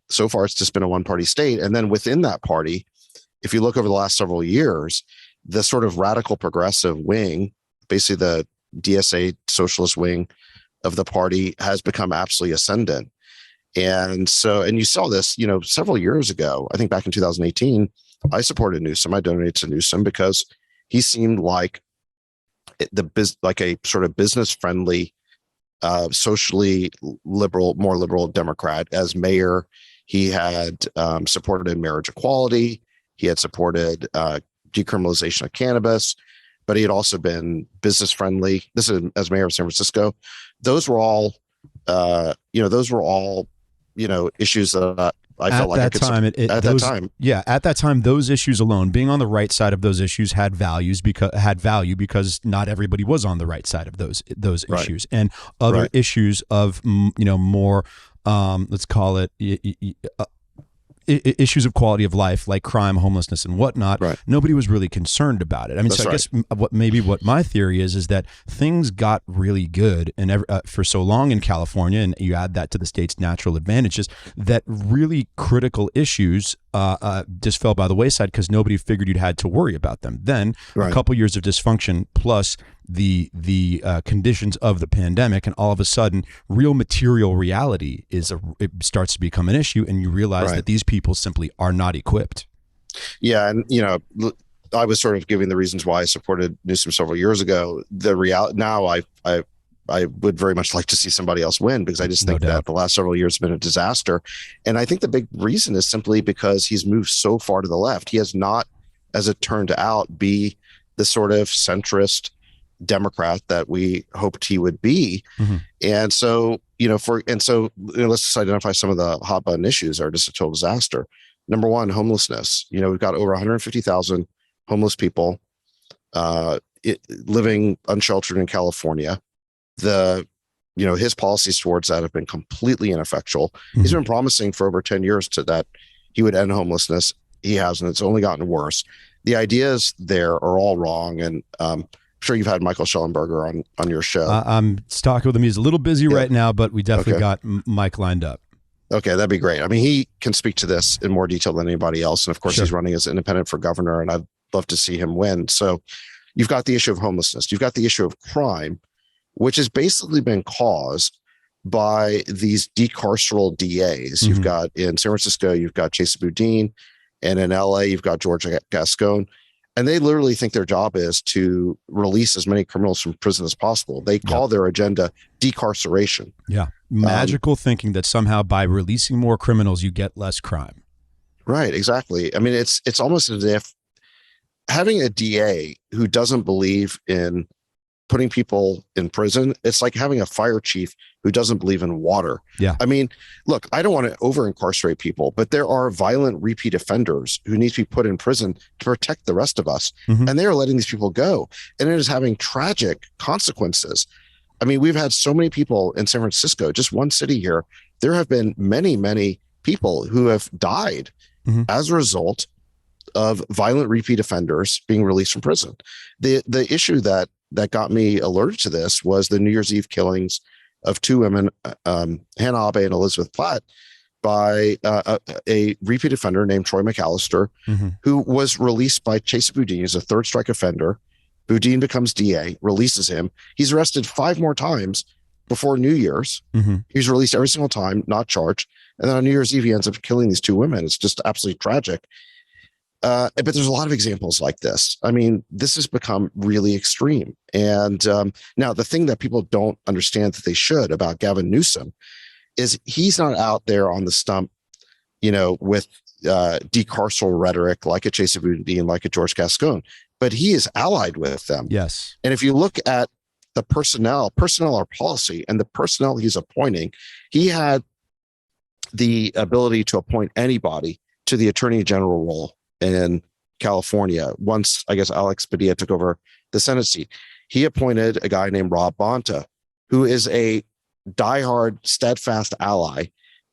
so far, it's just been a one-party state. And then within that party, if you look over the last several years, the sort of radical progressive wing, basically the DSA socialist wing of the party, has become absolutely ascendant. And you saw this, several years ago. I think back in 2018, I supported Newsom. I donated to Newsom because he seemed like a sort of business-friendly, socially liberal, more liberal Democrat. As mayor, he had supported marriage equality. He had supported decriminalization of cannabis, but he had also been business friendly. This is as mayor of San Francisco. Those were all, issues that I felt like I could support at that time. Yeah, at that time, those issues alone, being on the right side of those issues had value because not everybody was on the right side of those issues, and other issues of more, let's call it, issues of quality of life like crime, homelessness, and whatnot. Nobody was really concerned about it. I mean, I guess what my theory is that things got really good and for so long in California, and you add that to the state's natural advantages, that really critical issues just fell by the wayside because nobody figured you'd had to worry about them. Then a couple years of dysfunction plus the conditions of the pandemic, and all of a sudden real material reality it starts to become an issue, and you realize that these people simply are not equipped. Yeah, and I was sort of giving the reasons why I supported Newsom several years ago. The reality now, I would very much like to see somebody else win, because I just think that the last several years have been a disaster. And I think the big reason is simply because he's moved so far to the left. He has not, as it turned out, be the sort of centrist Democrat that we hoped he would be. And so, let's just identify some of the hot button issues that are just a total disaster. Number one, homelessness. We've got over 150,000 homeless people living unsheltered in California. His policies towards that have been completely ineffectual. He's been promising for over 10 years that he would end homelessness. He hasn't. It's only gotten worse. The ideas there are all wrong. And I'm sure you've had Michael Schellenberger on your show. I'm talking with him. He's a little busy right now, but we definitely got Mike lined up. Okay, that'd be great. I mean, he can speak to this in more detail than anybody else. And of course, he's running as independent for governor, and I'd love to see him win. So you've got the issue of homelessness. You've got the issue of crime, which has basically been caused by these decarceral DAs. You've got in San Francisco, you've got Chesa Boudin, and in LA, you've got George Gascon. And they literally think their job is to release as many criminals from prison as possible. They call their agenda decarceration. Yeah. Magical thinking that somehow by releasing more criminals, you get less crime. Right. Exactly. I mean, it's almost as if having a DA who doesn't believe in putting people in prison, it's like having a fire chief who doesn't believe in water. Yeah. I mean, look, I don't want to over incarcerate people, but there are violent repeat offenders who need to be put in prison to protect the rest of us. And they are letting these people go. And it is having tragic consequences. I mean, we've had so many people in San Francisco, just one city here. There have been many, many people who have died as a result of violent repeat offenders being released from prison. The issue that got me alerted to this was the New Year's Eve killings of two women, Hannah Abe and Elizabeth Platt, by a repeat offender named Troy McAllister, who was released by Chesa Boudin as a third strike offender. Boudin becomes DA, releases him. He's arrested 5 more times before New Year's. He's released every single time, not charged. And then on New Year's Eve, he ends up killing these 2 women. It's just absolutely tragic. But there's a lot of examples like this. I mean, this has become really extreme. And now the thing that people don't understand that they should about Gavin Newsom is he's not out there on the stump, with decarceral rhetoric like a Chesa Boudin, like a George Gascon, but he is allied with them. Yes. And if you look at the personnel are policy, and the personnel he's appointing, he had the ability to appoint anybody to the attorney general role in California. Once, I guess, Alex Padilla took over the Senate seat, he appointed a guy named Rob Bonta, who is a diehard, steadfast ally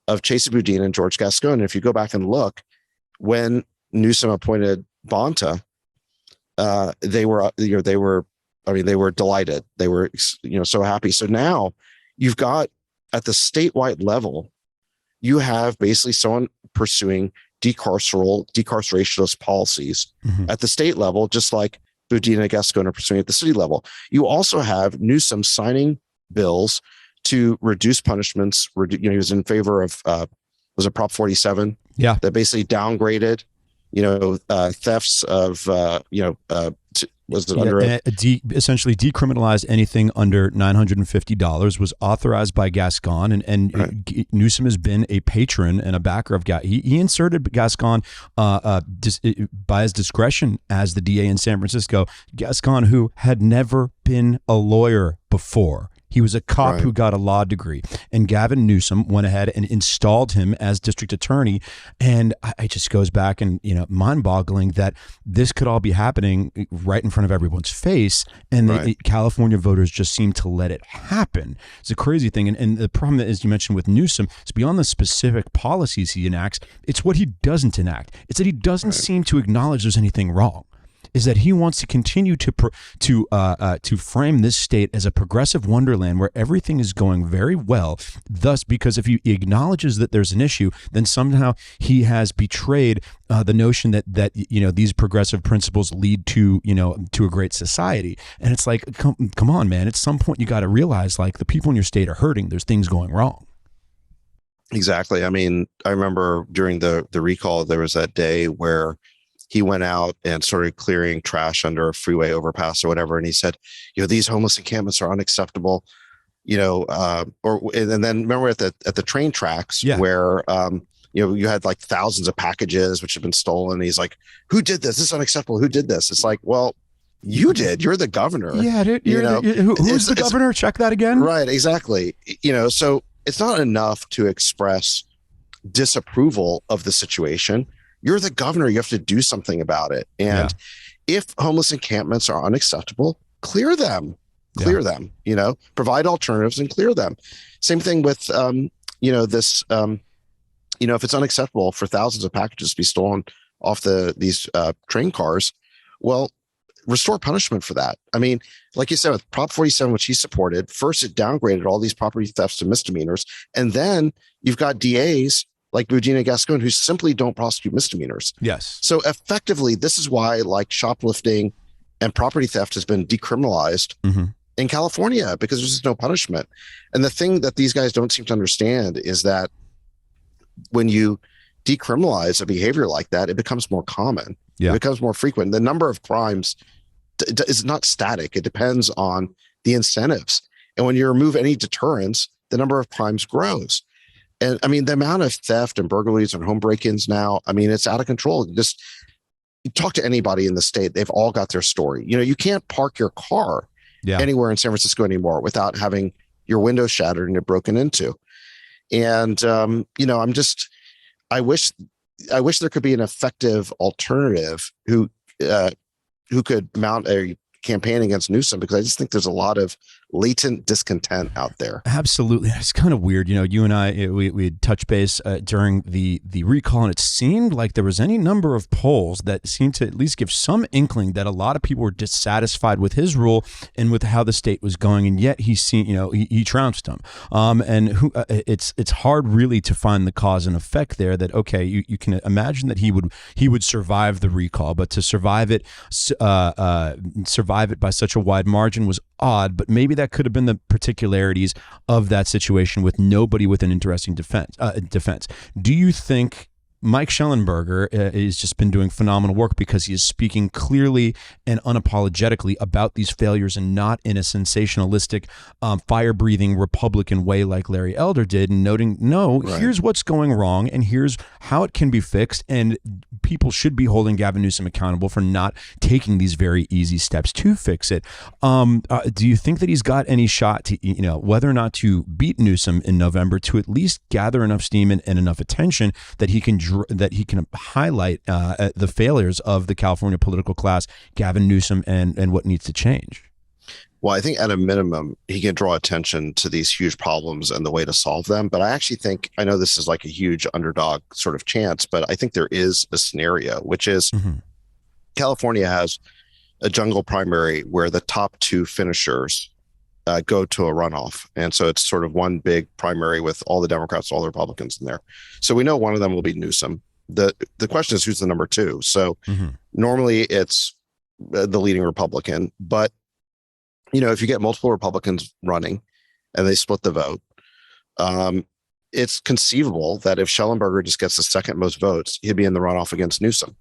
of Chesa Boudin and George Gascon. And if you go back and look, when Newsom appointed Bonta, they were delighted. They were, so happy. So now you've got, at the statewide level, you have basically someone pursuing decarcerationist policies at the state level, just like Boudin and Gascon are pursuing at the city level. You also have Newsom signing bills to reduce punishments. He was in favor of, was it Prop 47? Yeah. That basically downgraded, thefts of, essentially decriminalized anything under $950, was authorized by Gascon, and right. Newsom has been a patron and a backer of he inserted Gascon by his discretion as the DA in San Francisco. Gascon, who had never been a lawyer before. He was a cop who got a law degree, and Gavin Newsom went ahead and installed him as district attorney. And it just goes back and, mind-boggling that this could all be happening right in front of everyone's face. And California voters just seem to let it happen. It's a crazy thing. And the problem, as you mentioned with Newsom, is beyond the specific policies he enacts, it's what he doesn't enact. It's that he doesn't seem to acknowledge there's anything wrong. Is that he wants to continue to frame this state as a progressive wonderland where everything is going very well. Thus, because if he acknowledges that there's an issue, then somehow he has betrayed the notion that these progressive principles lead to a great society. And it's like, come on, man. At some point, you got to realize, like, the people in your state are hurting. There's things going wrong. Exactly. I mean, I remember during the recall, there was that day where he went out and started clearing trash under a freeway overpass or whatever. And he said, these homeless encampments are unacceptable, and then remember at the train tracks where, you had like thousands of packages which have been stolen. And he's like, who did this? This is unacceptable. Who did this? It's like, well, you did. You're the governor. Yeah. Who's the governor? Check that again. Right. Exactly. So it's not enough to express disapproval of the situation. You're the governor. You have to do something about it. And if homeless encampments are unacceptable, clear them, provide alternatives and clear them. Same thing with, this, if it's unacceptable for thousands of packages to be stolen off these train cars, well, restore punishment for that. I mean, like you said, with Prop 47, which he supported, first it downgraded all these property thefts to misdemeanors. And then you've got DAs like Boudin and Gascon, who simply don't prosecute misdemeanors. Yes. So effectively, this is why like shoplifting and property theft has been decriminalized in California, because there's just no punishment. And the thing that these guys don't seem to understand is that when you decriminalize a behavior like that, it becomes more common. It becomes more frequent. The number of crimes is not static. It depends on the incentives. And when you remove any deterrence, the number of crimes grows. And I mean, the amount of theft and burglaries and home break-ins now, I mean, it's out of control. Just you talk to anybody in the state, they've all got their story. You can't park your car anywhere in San Francisco anymore without having your window shattered and it broken into. And, I wish there could be an effective alternative who could mount a campaign against Newsom, because I just think there's a lot of latent discontent out there. Absolutely. It's kind of weird. You and I, we had touched base during the recall, and it seemed like there was any number of polls that seemed to at least give some inkling that a lot of people were dissatisfied with his rule and with how the state was going. And yet he trounced them. It's hard really to find the cause and effect there that, okay, you can imagine that he would survive the recall, but to survive it by such a wide margin was odd. But maybe that could have been the particularities of that situation with nobody with an interesting defense. Do you think Mike Schellenberger has just been doing phenomenal work because he is speaking clearly and unapologetically about these failures and not in a sensationalistic, fire-breathing Republican way like Larry Elder did, and noting, no, here's what's going wrong and here's how it can be fixed, and people should be holding Gavin Newsom accountable for not taking these very easy steps to fix it. Do you think that he's got any shot to, whether or not to beat Newsom in November, to at least gather enough steam and enough attention that he can highlight the failures of the California political class, Gavin Newsom, and what needs to change? Well, I think at a minimum, he can draw attention to these huge problems and the way to solve them. But I actually think, I know this is like a huge underdog sort of chance, but I think there is a scenario, which is California has a jungle primary where the top two finishers go to a runoff. And so it's sort of one big primary with all the Democrats, all the Republicans in there. So we know one of them will be Newsom. The question is, who's the number two? So normally it's the leading Republican, but if you get multiple Republicans running and they split the vote, it's conceivable that if Schellenberger just gets the second most votes, he'd be in the runoff against Newsom.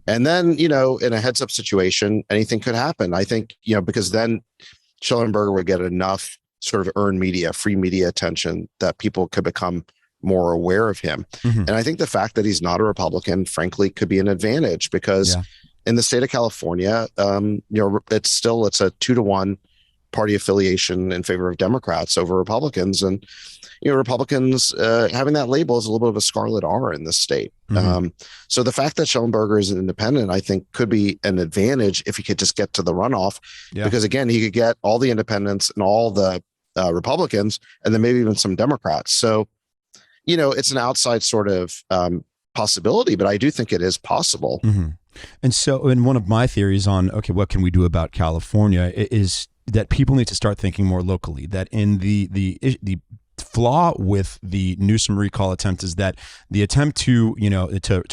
And then, in a heads up situation, anything could happen. I think, because then Schellenberger would get enough sort of earned media, free media attention that people could become more aware of him. And I think the fact that he's not a Republican, frankly, could be an advantage because in the state of California, it's a 2-to-1 party affiliation in favor of Democrats over Republicans. And, Republicans having that label is a little bit of a scarlet R in this state. So the fact that Schellenberger is an independent, I think, could be an advantage if he could just get to the runoff. Because, again, he could get all the independents and all the Republicans and then maybe even some Democrats. So, it's an outside sort of possibility, but I do think it is possible. And so, and one of my theories on, what can we do about California is that people need to start thinking more locally, that in the flaw with the Newsom recall attempt is that the attempt to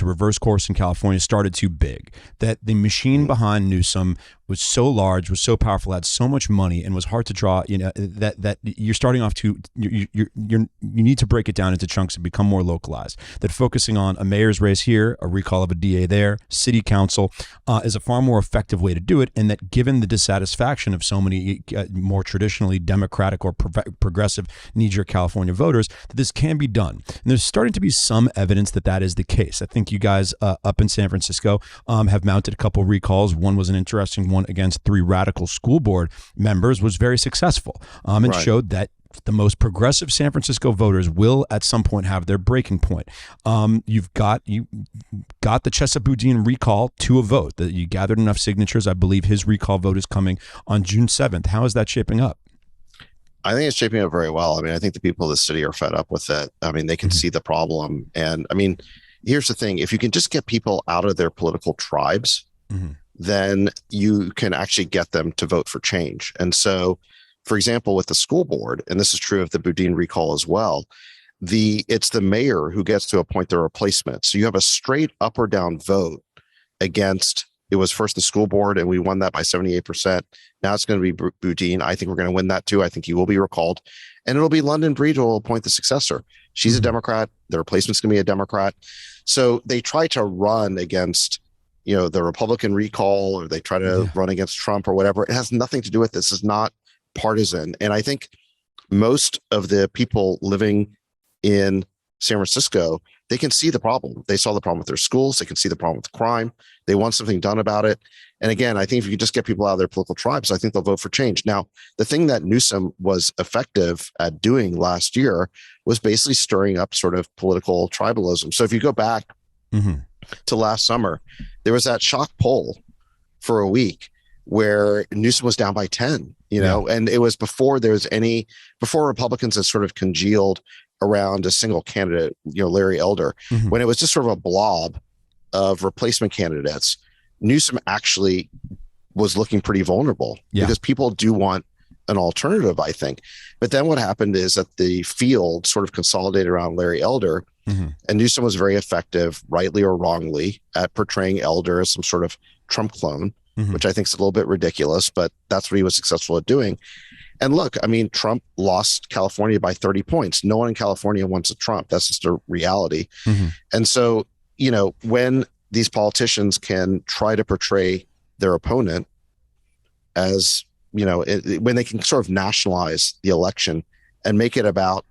reverse course in California started too big, that the machine behind Newsom was so large, was so powerful, had so much money, and was hard to draw. That you're starting off to you need to break it down into chunks and become more localized. That focusing on a mayor's race here, a recall of a DA there, city council is a far more effective way to do it. And that given the dissatisfaction of so many more traditionally Democratic or progressive knee-jerk California voters, that this can be done. And there's starting to be some evidence that that is the case. I think you guys up in San Francisco have mounted a couple recalls. One was an interesting one against 3 radical school board members, was very successful and showed that the most progressive San Francisco voters will at some point have their breaking point. You got the Chesapeake recall to a vote, that you gathered enough signatures. I believe his recall vote is coming on June 7th. How is that shaping up? I think it's shaping up very well. I mean, I think the people of the city are fed up with it. I mean, they can see the problem. And I mean, here's the thing. If you can just get people out of their political tribes, then you can actually get them to vote for change. And so, for example, with the school board, and this is true of the Boudin recall as well, it's the mayor who gets to appoint the replacement. So you have a straight up or down vote against, it was first the school board, and we won that by 78%. Now it's going to be Boudin. I think we're going to win that too. I think he will be recalled. And it'll be London Breed who will appoint the successor. She's a Democrat. The replacement's going to be a Democrat. So they try to run against the Republican recall, or they try to run against Trump or whatever. It has nothing to do with this. It's not partisan. And I think most of the people living in San Francisco, they can see the problem. They saw the problem with their schools. They can see the problem with crime. They want something done about it. And again, I think if you could just get people out of their political tribes, I think they'll vote for change. Now, the thing that Newsom was effective at doing last year was basically stirring up sort of political tribalism. So if you go back to last summer, there was that shock poll for a week where Newsom was down by 10, and it was before Republicans had sort of congealed around a single candidate, Larry Elder, when it was just sort of a blob of replacement candidates. Newsom actually was looking pretty vulnerable because people do want an alternative, I think. But then what happened is that the field sort of consolidated around Larry Elder, and Newsom was very effective, rightly or wrongly, at portraying Elder as some sort of Trump clone, which I think is a little bit ridiculous, but that's what he was successful at doing. And look, I mean, Trump lost California by 30 points. No one in California wants a Trump. That's just a reality. And so when these politicians can try to portray their opponent as, when they can sort of nationalize the election and make it about,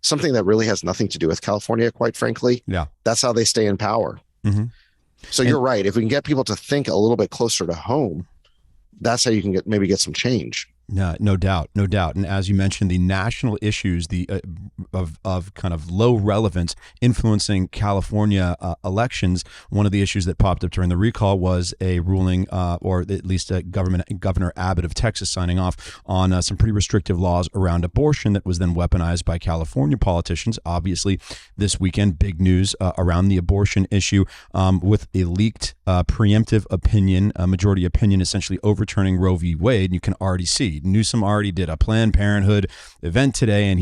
something that really has nothing to do with California, quite frankly, that's how they stay in power. Mm-hmm. So you're right. If we can get people to think a little bit closer to home, that's how you can maybe get some change. No doubt. And as you mentioned, the national issues, of kind of low relevance influencing California elections. One of the issues that popped up during the recall was a ruling, or at least Governor Abbott of Texas signing off on some pretty restrictive laws around abortion that was then weaponized by California politicians. Obviously, this weekend, big news around the abortion issue, with a leaked preemptive opinion, majority opinion, essentially overturning Roe v. Wade. You can already see Newsom already did a Planned Parenthood event today, and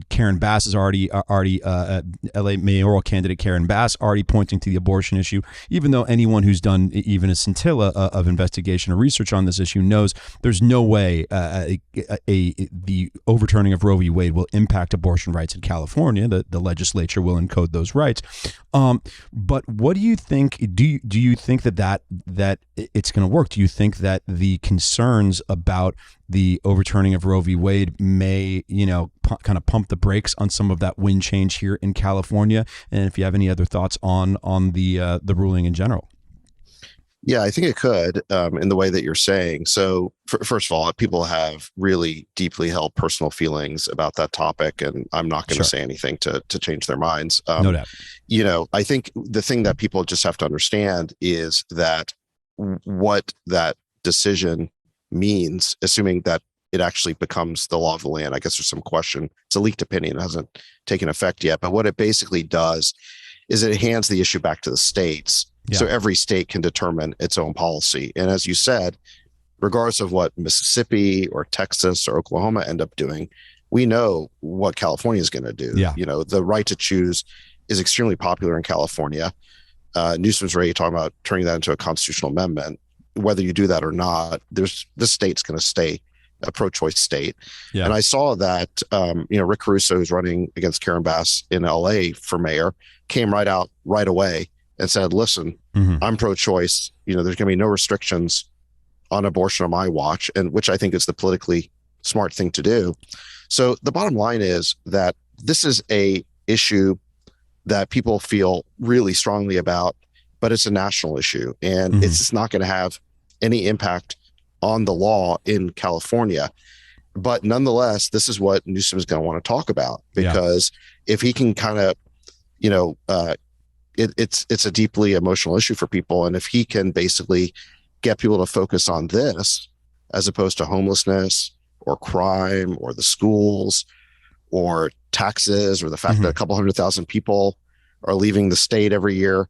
Karen Bass is already LA mayoral candidate Karen Bass already pointing to the abortion issue. Even though anyone who's done even a scintilla of investigation or research on this issue knows there's no way the overturning of Roe v. Wade will impact abortion rights in California. The legislature will encode those rights. But what do you think? Do you think that it's going to work? Do you think that the concerns about the overturning of Roe v. Wade may, kind of pump the brakes on some of that wind change here in California? And if you have any other thoughts on the ruling in general. Yeah, I think it could, in the way that you're saying. So first of all, people have really deeply held personal feelings about that topic, and I'm not going to say anything to change their minds. No doubt. I think the thing that people just have to understand is that what that decision means, assuming that it actually becomes the law of the land. I guess there's some question. It's a leaked opinion. It hasn't taken effect yet. But what it basically does is it hands the issue back to the states. Yeah. So every state can determine its own policy. And as you said, regardless of what Mississippi or Texas or Oklahoma end up doing, we know what California is going to do. Yeah. The right to choose is extremely popular in California. Newsom's already talking about turning that into a constitutional amendment. Whether you do that or not, the state's going to stay a pro-choice state. Yeah. And I saw that, Rick Caruso, who's running against Karen Bass in LA for mayor, came right out right away and said, listen, I'm pro-choice. There's going to be no restrictions on abortion on my watch, and which I think is the politically smart thing to do. So the bottom line is that this is a issue that people feel really strongly about, but it's a national issue, and it's just not going to have any impact on the law in California. But nonetheless, this is what Newsom is going to want to talk about, because if he can kind of, it's a deeply emotional issue for people. And if he can basically get people to focus on this, as opposed to homelessness or crime or the schools or taxes or the fact that a couple 100,000 people are leaving the state every year,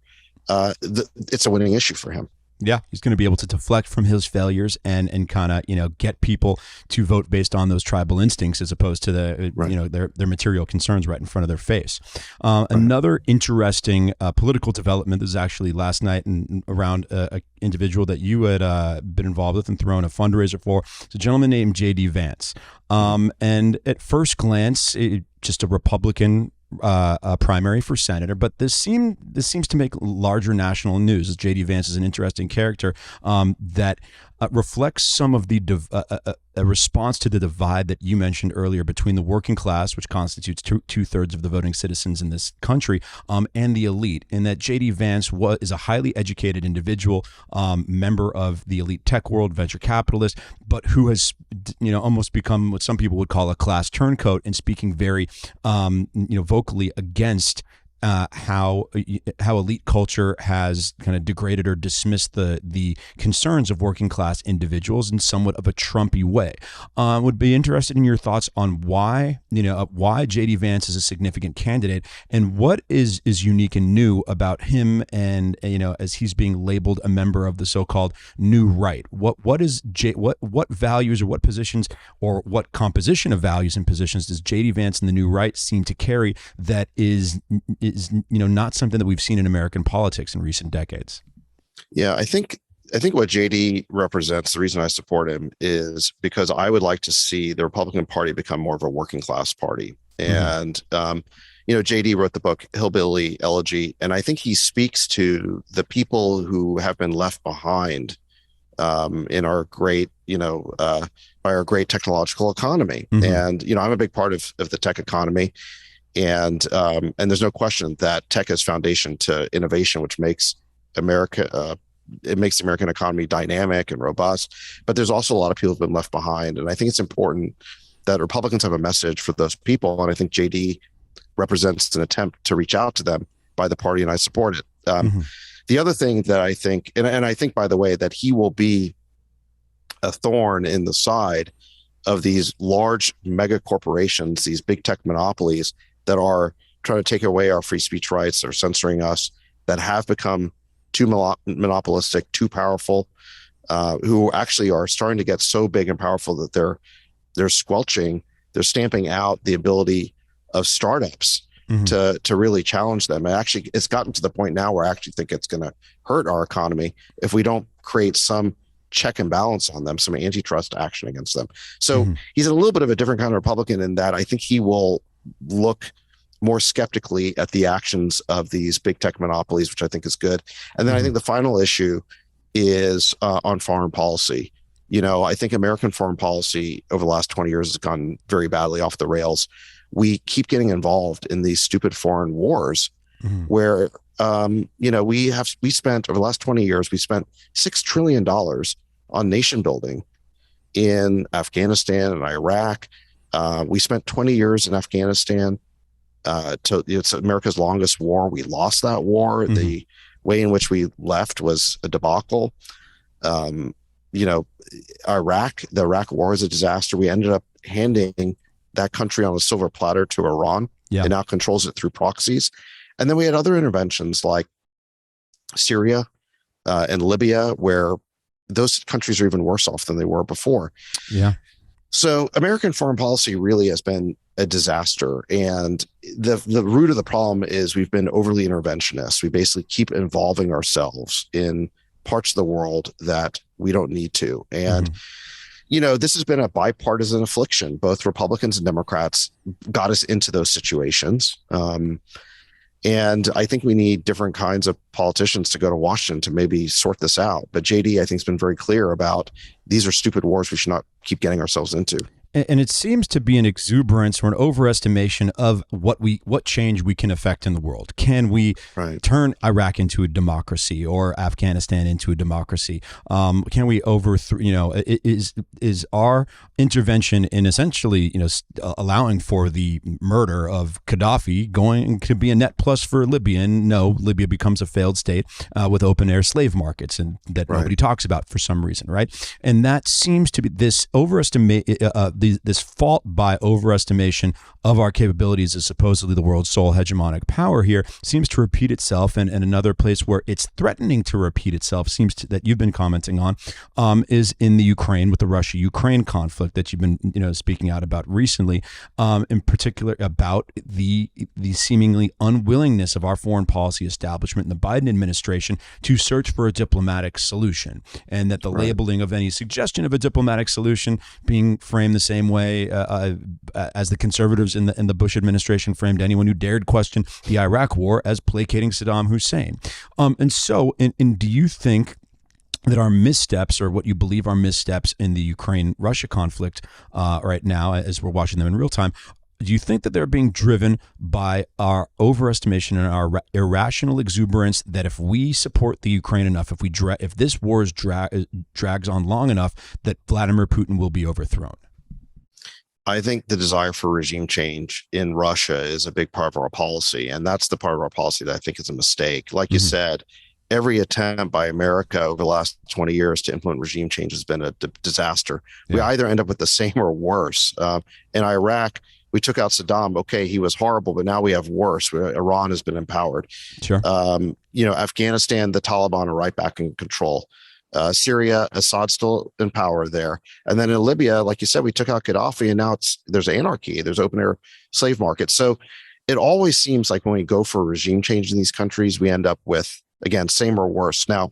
it's a winning issue for him. Yeah, he's going to be able to deflect from his failures and kind of, get people to vote based on those tribal instincts as opposed to their material concerns right in front of their face. Another interesting political development is actually last night around an individual that you had been involved with and thrown a fundraiser for. It's a gentleman named J.D. Vance. And at first glance, just a Republican primary for senator, but this seems to make larger national news. As J.D. Vance is an interesting character that reflects some of the a response to the divide that you mentioned earlier between the working class, which constitutes two-thirds of the voting citizens in this country, and the elite. In that J.D. Vance is a highly educated individual, member of the elite tech world, venture capitalist, but who has almost become what some people would call a class turncoat, and speaking very vocally against how elite culture has kind of degraded or dismissed the concerns of working class individuals in somewhat of a Trumpy way. Would be interested in your thoughts on why J.D. Vance is a significant candidate, and what is unique and new about him, and as he's being labeled a member of the so-called new right. What values or what positions or what composition of values and positions does J.D. Vance and the new right seem to carry that is not something that we've seen in American politics in recent decades? Yeah, I think what JD represents, the reason I support him is because I would like to see the Republican Party become more of a working class party. And, JD wrote the book Hillbilly Elegy, and I think he speaks to the people who have been left behind in our great, by our great technological economy. Mm-hmm. And I'm a big part of the tech economy, and there's no question that tech is foundation to innovation, which makes America. It makes the American economy dynamic and robust. But there's also a lot of people who've been left behind, and I think it's important that Republicans have a message for those people. And I think JD represents an attempt to reach out to them by the party, and I support it. The other thing that I think, and I think, by the way, that he will be a thorn in the side of these large mega corporations, these big tech monopolies that are trying to take away our free speech rights, or censoring us, that have become too monopolistic, too powerful, who actually are starting to get so big and powerful that they're stamping out the ability of startups to really challenge them. And actually, it's gotten to the point now where I actually think it's going to hurt our economy if we don't create some check and balance on them, some antitrust action against them. So he's a little bit of a different kind of Republican in that I think he will look more skeptically at the actions of these big tech monopolies, which I think is good. And then I think the final issue is on foreign policy. I think American foreign policy over the last 20 years has gone very badly off the rails. We keep getting involved in these stupid foreign wars where, we spent over the last 20 years, we spent $6 trillion on nation building in Afghanistan and Iraq. We spent 20 years in Afghanistan. It's America's longest war. We lost that war. The way in which we left was a debacle. Iraq, the Iraq war is a disaster. We ended up handing that country on a silver platter to Iran, and now controls it through proxies. And then we had other interventions like Syria and Libya, where those countries are even worse off than they were before. Yeah. So American foreign policy really has been a disaster. And the root of the problem is we've been overly interventionist. We basically keep involving ourselves in parts of the world that we don't need to. And, this has been a bipartisan affliction. Both Republicans and Democrats got us into those situations. And I think we need different kinds of politicians to go to Washington to maybe sort this out. But JD, I think, has been very clear about these are stupid wars we should not keep getting ourselves into. And it seems to be an exuberance or an overestimation of what change we can affect in the world. Can we turn Iraq into a democracy or Afghanistan into a democracy? Can we overthrow? Is our intervention in essentially allowing for the murder of Gaddafi going to be a net plus for Libya? And no, Libya becomes a failed state with open air slave markets, and that nobody talks about for some reason, right? And that seems to be this this fault by overestimation of our capabilities as supposedly the world's sole hegemonic power here seems to repeat itself. And another place where it's threatening to repeat itself that you've been commenting on is in the Ukraine, with the Russia-Ukraine conflict that you've been speaking out about recently, in particular about the seemingly unwillingness of our foreign policy establishment and the Biden administration to search for a diplomatic solution, and that the labeling of any suggestion of a diplomatic solution being framed the same way as the conservatives in the Bush administration framed anyone who dared question the Iraq war as placating Saddam Hussein. And do you think that our missteps, or what you believe are missteps in the Ukraine-Russia conflict right now, as we're watching them in real time, do you think that they're being driven by our overestimation and our irrational exuberance that if we support the Ukraine enough, if this war drags on long enough, that Vladimir Putin will be overthrown? I think the desire for regime change in Russia is a big part of our policy, and that's the part of our policy that I think is a mistake. Like you said, every attempt by America over the last 20 years to implement regime change has been a disaster. We either end up with the same or worse. In Iraq, we took out Saddam. Okay, he was horrible, but now we have worse. Iran has been empowered. Sure. Afghanistan, the Taliban are right back in control. Syria, Assad's still in power there. And then in Libya, like you said, we took out Gaddafi, and now there's anarchy. There's open air slave markets. So it always seems like when we go for regime change in these countries, we end up with, again, same or worse. Now,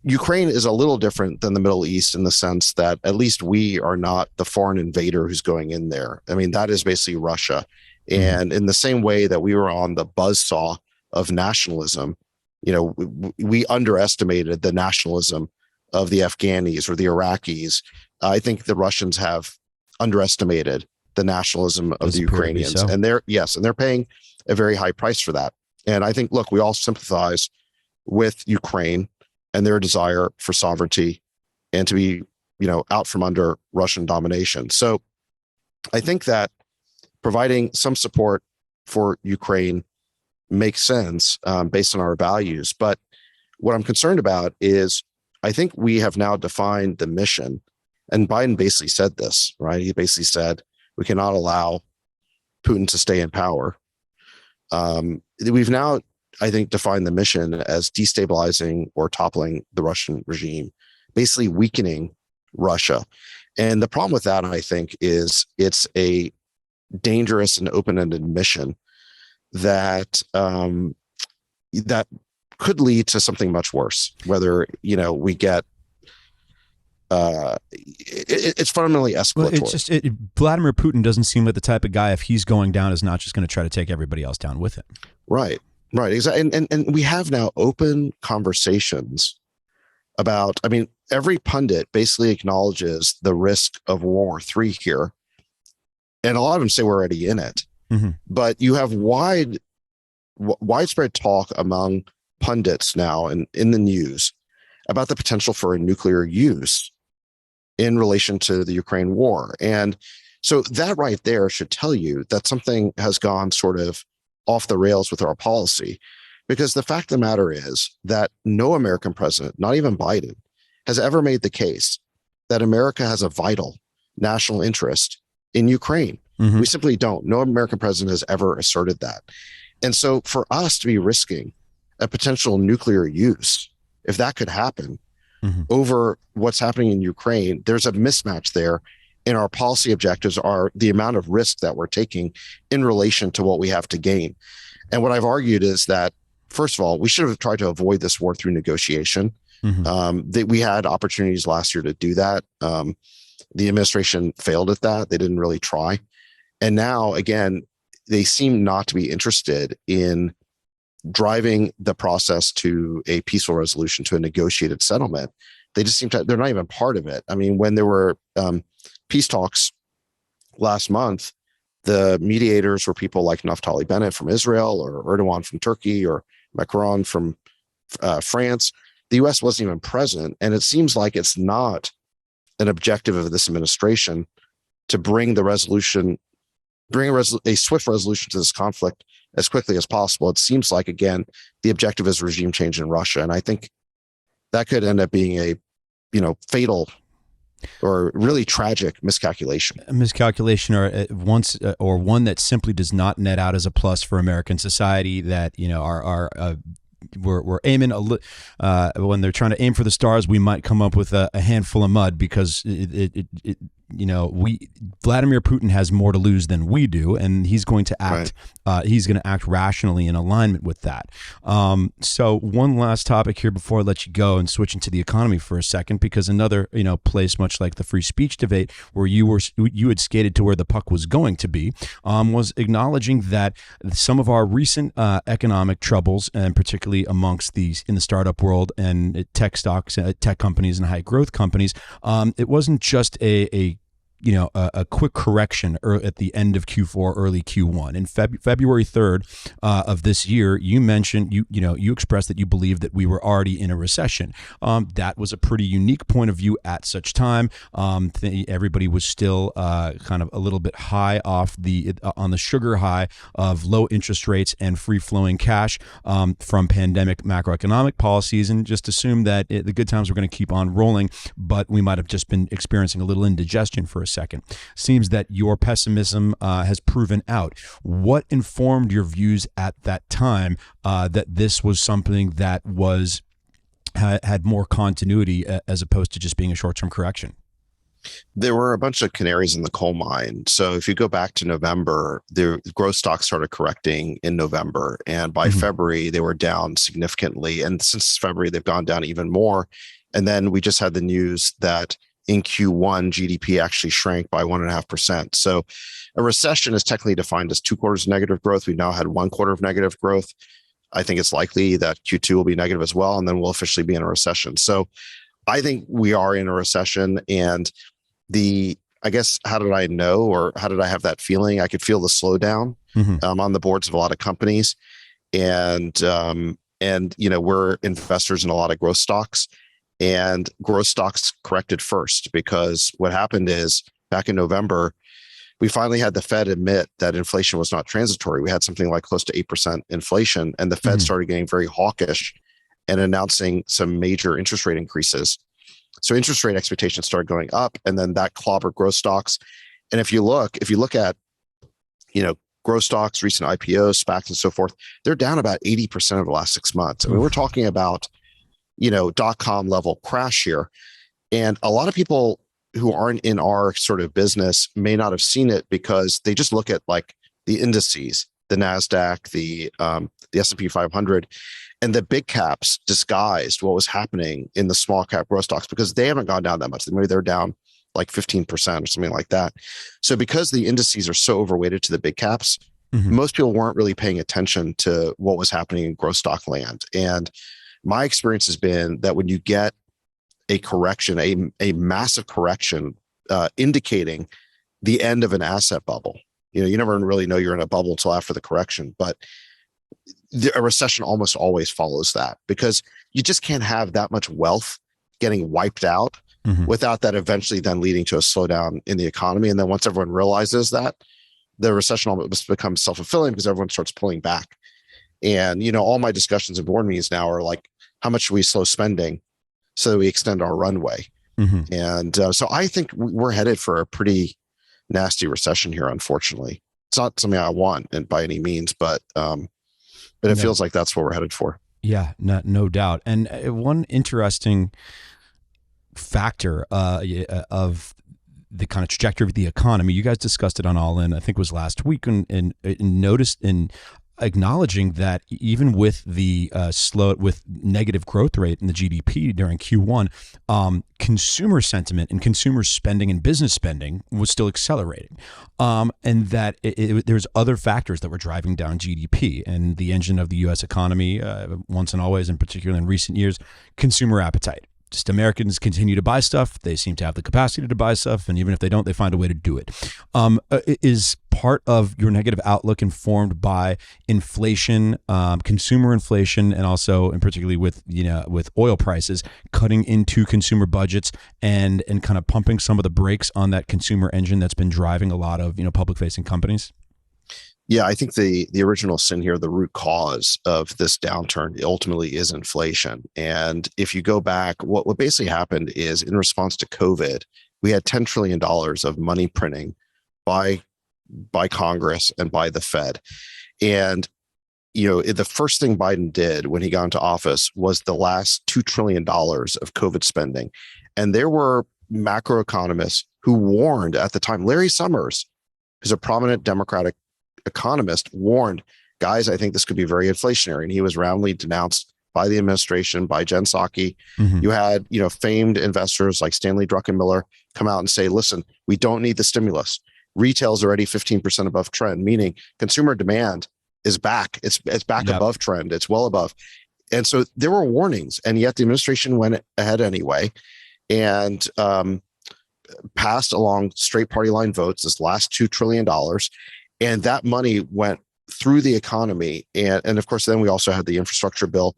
Ukraine is a little different than the Middle East in the sense that at least we are not the foreign invader who's going in there. I mean, that is basically Russia. And in the same way that we were on the buzzsaw of nationalism, we underestimated the nationalism of the Afghanis or the Iraqis. I think the Russians have underestimated the nationalism of the Ukrainians, and they're paying a very high price for that. And I think, look, we all sympathize with Ukraine and their desire for sovereignty and to be, out from under Russian domination. So I think that providing some support for Ukraine makes sense based on our values. But what I'm concerned about is I think we have now defined the mission. And Biden basically said this, right? He basically said, we cannot allow Putin to stay in power. We've now, I think, defined the mission as destabilizing or toppling the Russian regime, basically weakening Russia. And the problem with that, I think, is it's a dangerous and open-ended mission that that could lead to something much worse. Whether we get it's fundamentally escalatory. Well, Vladimir Putin doesn't seem like the type of guy, if he's going down, is not just going to try to take everybody else down with him. Right, exactly. And we have now open conversations about. I mean, every pundit basically acknowledges the risk of World War III here, and a lot of them say we're already in it. But you have widespread talk among pundits now and in the news about the potential for a nuclear use in relation to the Ukraine war. And so that right there should tell you that something has gone sort of off the rails with our policy, because the fact of the matter is that no American president, not even Biden, has ever made the case that America has a vital national interest in Ukraine. We simply don't. No American president has ever asserted that. And so for us to be risking a potential nuclear use, if that could happen, over what's happening in Ukraine, there's a mismatch there in our policy objectives, are the amount of risk that we're taking in relation to what we have to gain. And what I've argued is that, first of all, we should have tried to avoid this war through negotiation. That we had opportunities last year to do that. The administration failed at that. They didn't really try. And now, again, they seem not to be interested in driving the process to a peaceful resolution, to a negotiated settlement. They just seem to, they're not even part of it. I mean, when there were peace talks last month, the mediators were people like Naftali Bennett from Israel, or Erdogan from Turkey, or Macron from France. The U.S. wasn't even present. And it seems like it's not an objective of this administration to bring the resolution, a swift resolution to this conflict as quickly as possible. It seems like, again, the objective is regime change in Russia. And I think that could end up being a, fatal or really tragic miscalculation. A miscalculation, or one that simply does not net out as a plus for American society, that, we're aiming when they're trying to aim for the stars, we might come up with a handful of mud, because Vladimir Putin has more to lose than we do, and he's going to act. Right. He's going to act rationally in alignment with that. So one last topic here before I let you go, and switch into the economy for a second, because another place, much like the free speech debate, where you had skated to where the puck was going to be, was acknowledging that some of our recent economic troubles, and particularly amongst these in the startup world and tech stocks, tech companies and high growth companies, it wasn't just a quick correction at the end of Q4, early Q1. In February 3rd of this year, you mentioned, you expressed that you believed that we were already in a recession. That was a pretty unique point of view at such time. Everybody was still kind of a little bit high on the sugar high of low interest rates and free flowing cash from pandemic macroeconomic policies, and just assumed that the good times were going to keep on rolling, but we might have just been experiencing a little indigestion for a second. Seems that your pessimism has proven out. What informed your views at that time that this was something that had more continuity as opposed to just being a short-term correction? There were a bunch of canaries in the coal mine. So if you go back to November, the growth stocks started correcting in November, and by February they were down significantly. And since February, they've gone down even more. And then we just had the news that in Q1, GDP actually shrank by 1.5%. So a recession is technically defined as 2 quarters of negative growth. We've now had 1 quarter of negative growth. I think it's likely that Q2 will be negative as well, and then we'll officially be in a recession. So I think we are in a recession, and I guess, how did I know, or how did I have that feeling? I could feel the slowdown on the boards of a lot of companies. And we're investors in a lot of growth stocks, and growth stocks corrected first, because what happened is back in November, we finally had the Fed admit that inflation was not transitory. We had something like close to 8% inflation, and the Fed started getting very hawkish and announcing some major interest rate increases. So interest rate expectations started going up, and then that clobbered growth stocks. And if you look at, growth stocks, recent IPOs, SPACs, and so forth, they're down about 80% over the last 6 months. I mean, we're talking about, .com level crash here. And a lot of people who aren't in our sort of business may not have seen it, because they just look at like the indices, the NASDAQ, the S&P 500, and the big caps disguised what was happening in the small cap growth stocks, because they haven't gone down that much. Maybe they're down like 15% or something like that. So because the indices are so overweighted to the big caps, most people weren't really paying attention to what was happening in growth stock land. And my experience has been that when you get a correction, a massive correction, indicating the end of an asset bubble, you never really know you're in a bubble until after the correction, but a recession almost always follows that, because you just can't have that much wealth getting wiped out without that eventually then leading to a slowdown in the economy. And then once everyone realizes that, the recession almost becomes self-fulfilling, because everyone starts pulling back. And, all my discussions in board meetings now are like, how much should we slow spending so that we extend our runway? And so I think we're headed for a pretty nasty recession here, unfortunately. It's not something I want, and by any means, but it feels like that's what we're headed for. Yeah, no doubt. And one interesting factor of the kind of trajectory of the economy, you guys discussed it on All In, I think it was last week, and noticed in acknowledging that even with the with negative growth rate in the GDP during Q1, consumer sentiment and consumer spending and business spending was still accelerating, and that there's other factors that were driving down GDP, and the engine of the U.S. economy, once and always, and particularly in recent years, consumer appetite. Just Americans continue to buy stuff. They seem to have the capacity to buy stuff, and even if they don't, they find a way to do it. Is part of your negative outlook informed by inflation, consumer inflation, and also, and particularly with oil prices cutting into consumer budgets and kind of pumping some of the brakes on that consumer engine that's been driving a lot of public-facing companies? Yeah, I think the original sin here, the root cause of this downturn, ultimately is inflation. And if you go back, what basically happened is, in response to COVID, we had $10 trillion of money printing by Congress and by the Fed. And the first thing Biden did when he got into office was the last $2 trillion of COVID spending. And there were macroeconomists who warned at the time. Larry Summers, who's a prominent Democratic economist, warned, guys, I think this could be very inflationary. And he was roundly denounced by the administration, by Jen Psaki. You had, famed investors like Stanley Druckenmiller come out and say, listen, we don't need the stimulus. Retail's already 15% above trend, meaning consumer demand is back. It's back above trend. It's well above. And so there were warnings, and yet the administration went ahead anyway and passed along straight party line votes, this last $2 trillion. And that money went through the economy. And of course, then we also had the infrastructure bill,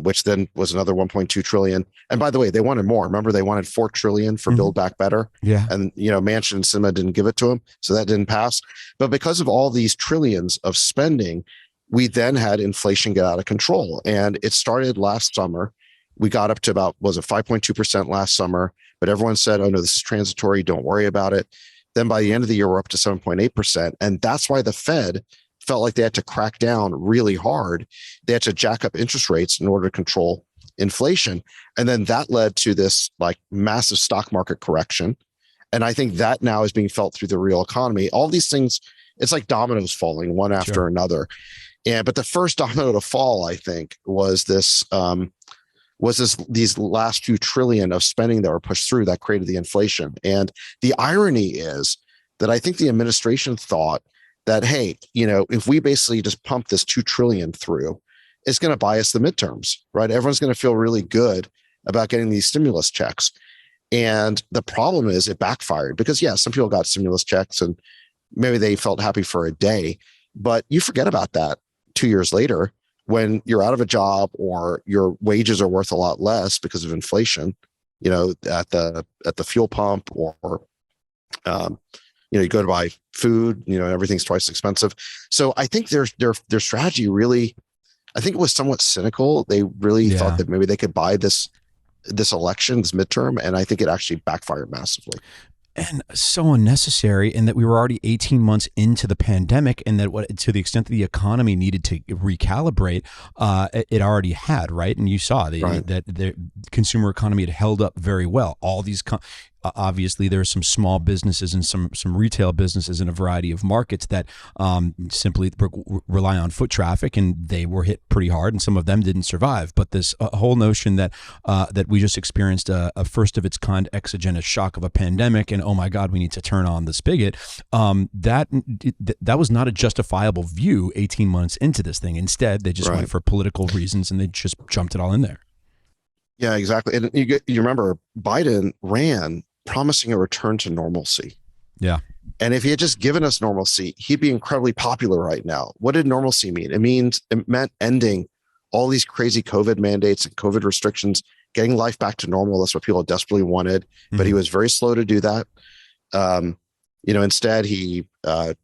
which then was another 1.2 trillion. And by the way, they wanted more. Remember, they wanted 4 trillion for Build Back Better. Yeah. And, Manchin and Sinema didn't give it to them. So that didn't pass. But because of all these trillions of spending, we then had inflation get out of control. And it started last summer. We got up to about, 5.2% last summer, but everyone said, oh no, this is transitory. Don't worry about it. Then by the end of the year, we're up to 7.8%. And that's why the Fed felt like they had to crack down really hard. They had to jack up interest rates in order to control inflation. And then that led to this massive stock market correction. And I think that now is being felt through the real economy. All these things, it's like dominoes falling one after another. But the first domino to fall, I think, was this was these last few trillion of spending that were pushed through that created the inflation. And the irony is that I think the administration thought that, hey, if we basically just pump this 2 trillion through, it's going to buy us the midterms, right? Everyone's going to feel really good about getting these stimulus checks. And the problem is it backfired because, yeah, some people got stimulus checks and maybe they felt happy for a day, but you forget about that 2 years later when you're out of a job or your wages are worth a lot less because of inflation, at the fuel pump or you go to buy food, everything's twice expensive. So I think their strategy really, I think it was somewhat cynical. They really thought that maybe they could buy this election, this midterm, and I think it actually backfired massively. And so unnecessary, and that we were already 18 months into the pandemic, and that to the extent that the economy needed to recalibrate, it already had, right? And you saw that the consumer economy had held up very well. All these obviously there are some small businesses and some retail businesses in a variety of markets that simply rely on foot traffic, and they were hit pretty hard, and some of them didn't survive. But this whole notion that we just experienced a first of its kind exogenous shock of a pandemic, and oh my God, we need to turn on the spigot, that was not a justifiable view 18 months into this thing. Instead, they just went for political reasons, and they just jumped it all in there. Yeah, exactly. And you remember Biden ran promising a return to normalcy. Yeah. And if he had just given us normalcy, he'd be incredibly popular right now. What did normalcy mean? It meant ending all these crazy COVID mandates and COVID restrictions, getting life back to normal. That's what people desperately wanted. But he was very slow to do that. Instead, he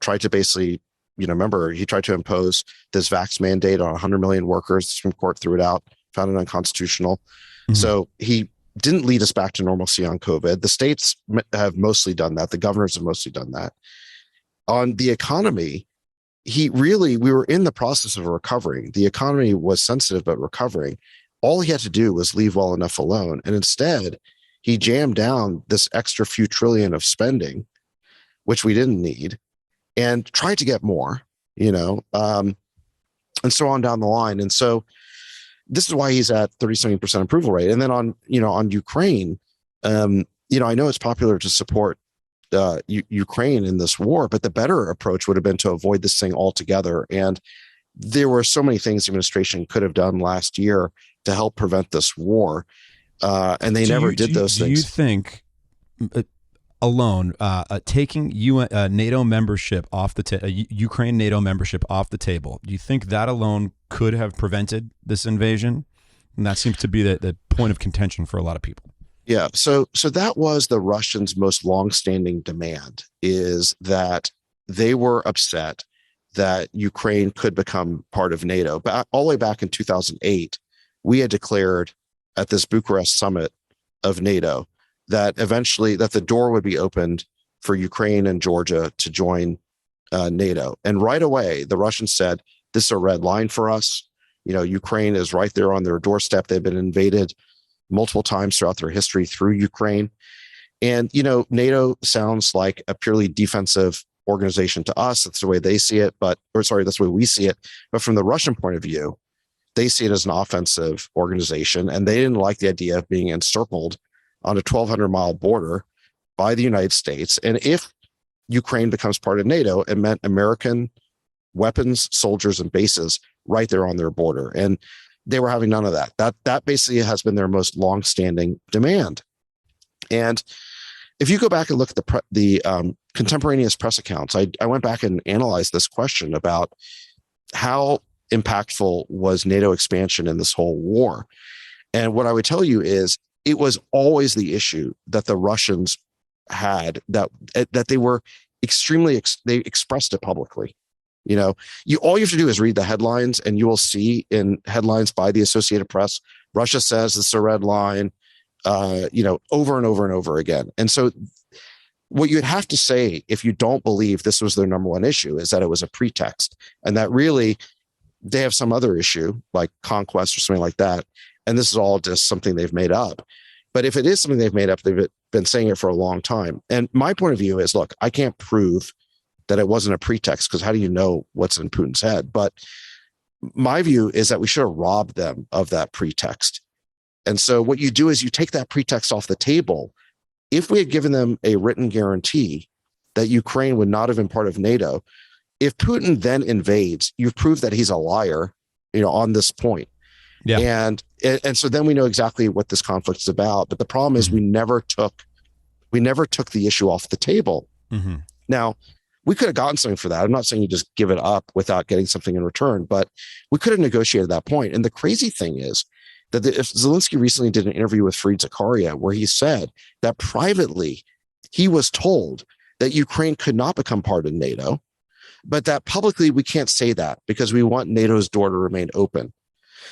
tried to basically, he tried to impose this vax mandate on 100 million workers. The Supreme Court threw it out, found it unconstitutional. So he didn't lead us back to normalcy on COVID. The states have mostly done that. The governors have mostly done that. On the economy, we were in the process of recovering. The economy was sensitive, but recovering. All he had to do was leave well enough alone. And instead, he jammed down this extra few trillion of spending, which we didn't need, and tried to get more, and so on down the line. And so this is why he's at 37% approval rate. And then on Ukraine, I know it's popular to support Ukraine in this war, but the better approach would have been to avoid this thing altogether. And there were so many things the administration could have done last year to help prevent this war. And they never did those things. Do you think alone, taking NATO membership off the Ukraine NATO membership off the table, do you think that alone could have prevented this invasion? And that seems to be the point of contention for a lot of people. Yeah. So that was the Russians' most longstanding demand, is that they were upset that Ukraine could become part of NATO. But all the way back in 2008, we had declared at this Bucharest summit of NATO that eventually that the door would be opened for Ukraine and Georgia to join NATO. And right away, the Russians said, this is a red line for us. Ukraine is right there on their doorstep. They've been invaded multiple times throughout their history through Ukraine. And, NATO sounds like a purely defensive organization to us. That's the way they see it, that's the way we see it. But from the Russian point of view, they see it as an offensive organization, and they didn't like the idea of being encircled on a 1,200-mile border by the United States. And if Ukraine becomes part of NATO, it meant American weapons, soldiers, and bases right there on their border. And they were having none of that. That basically has been their most longstanding demand. And if you go back and look at the contemporaneous press accounts, I went back and analyzed this question about how impactful was NATO expansion in this whole war. And what I would tell you is it was always the issue that the Russians had, that they were they expressed it publicly. All you have to do is read the headlines, and you will see in headlines by the Associated Press, Russia says this is a red line, over and over and over again. And so what you'd have to say, if you don't believe this was their number one issue, is that it was a pretext, and that really they have some other issue like conquest or something like that. And this is all just something they've made up. But if it is something they've made up, they've been saying it for a long time. And my point of view is, look, I can't prove that it wasn't a pretext, because how do you know what's in Putin's head? But my view is that we should have robbed them of that pretext. And so what you do is you take that pretext off the table. If we had given them a written guarantee that Ukraine would not have been part of NATO, if Putin then invades, you've proved that he's a liar, on this point. Yeah. And so then we know exactly what this conflict is about. But the problem is we never took the issue off the table. Mm-hmm. Now, we could have gotten something for that. I'm not saying you just give it up without getting something in return, but we could have negotiated that point. And the crazy thing is that if Zelensky recently did an interview with Fareed Zakaria where he said that privately he was told that Ukraine could not become part of NATO, but that publicly we can't say that because we want NATO's door to remain open.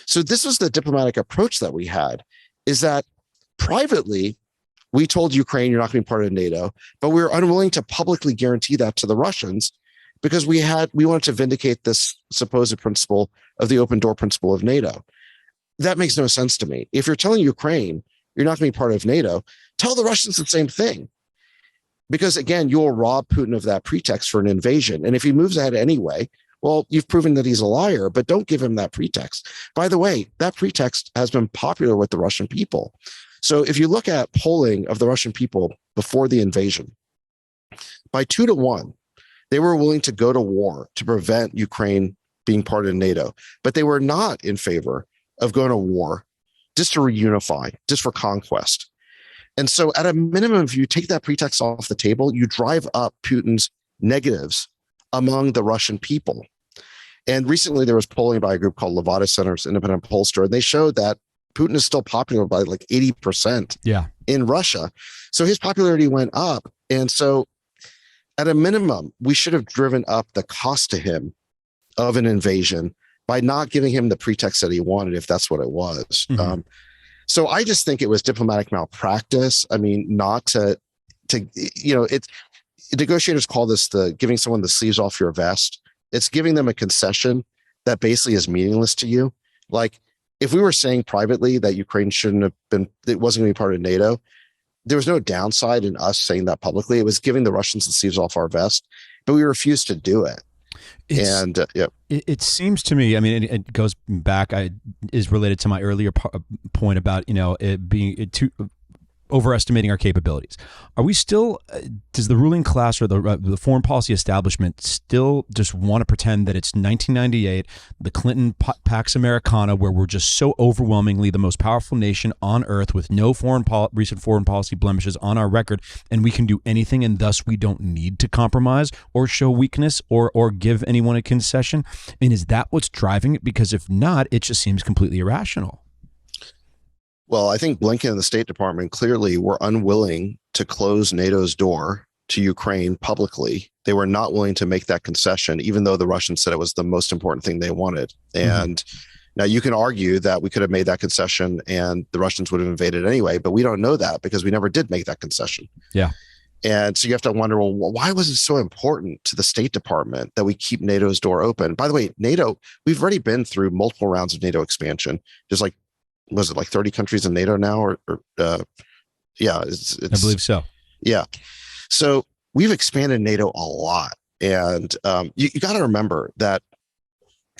So this was the diplomatic approach that we had, is that privately we told Ukraine you're not going to be part of NATO, but we were unwilling to publicly guarantee that to the Russians because we wanted to vindicate this supposed principle of the open door principle of NATO. That makes no sense to me. If you're telling Ukraine you're not going to be part of NATO, tell the Russians the same thing. Because again, you'll rob Putin of that pretext for an invasion. And if he moves ahead anyway, well, you've proven that he's a liar, but don't give him that pretext. By the way, that pretext has been popular with the Russian people. So if you look at polling of the Russian people before the invasion, by 2-1, they were willing to go to war to prevent Ukraine being part of NATO, but they were not in favor of going to war just to reunify, just for conquest. And so at a minimum, if you take that pretext off the table, you drive up Putin's negatives among the Russian people. And recently there was polling by a group called Levada Center's independent pollster, and they showed that Putin is still popular by like 80% in Russia. So his popularity went up. And so at a minimum, we should have driven up the cost to him of an invasion by not giving him the pretext that he wanted, if that's what it was. Mm-hmm. So I just think it was diplomatic malpractice. I mean, not to negotiators call this the giving someone the sleeves off your vest. It's giving them a concession that basically is meaningless to you. Like if we were saying privately that Ukraine shouldn't have been, it wasn't going to be part of NATO, there was no downside in us saying that publicly. It was giving the Russians the sleeves off our vest, but we refused to do it. It seems to me, I mean, it goes back, is related to my earlier point about, it being too overestimating our capabilities. Are we still, does the ruling class or the foreign policy establishment still just want to pretend that it's 1998, the Clinton Pax Americana, where we're just so overwhelmingly the most powerful nation on earth with no recent foreign policy blemishes on our record, and we can do anything, and thus we don't need to compromise or show weakness or give anyone a concession? I mean, is that what's driving it? Because if not, it just seems completely irrational. Well, I think Blinken and the State Department clearly were unwilling to close NATO's door to Ukraine publicly. They were not willing to make that concession, even though the Russians said it was the most important thing they wanted. And now you can argue that we could have made that concession and the Russians would have invaded anyway, but we don't know that because we never did make that concession. Yeah. And so you have to wonder, well, why was it so important to the State Department that we keep NATO's door open? By the way, NATO, we've already been through multiple rounds of NATO expansion, just like, was it like 30 countries in NATO now? It's I believe so. Yeah. So we've expanded NATO a lot. And you got to remember that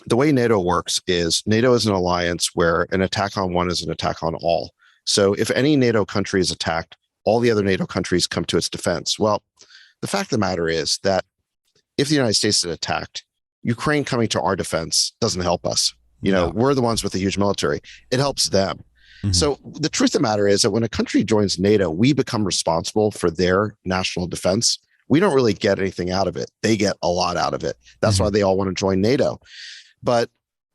the way NATO works is NATO is an alliance where an attack on one is an attack on all. So if any NATO country is attacked, all the other NATO countries come to its defense. Well, the fact of the matter is that if the United States is attacked, Ukraine coming to our defense doesn't help us. We're the ones with the huge military. It helps them. Mm-hmm. So the truth of the matter is that when a country joins NATO, we become responsible for their national defense. We don't really get anything out of it. They get a lot out of it. That's why they all want to join NATO. But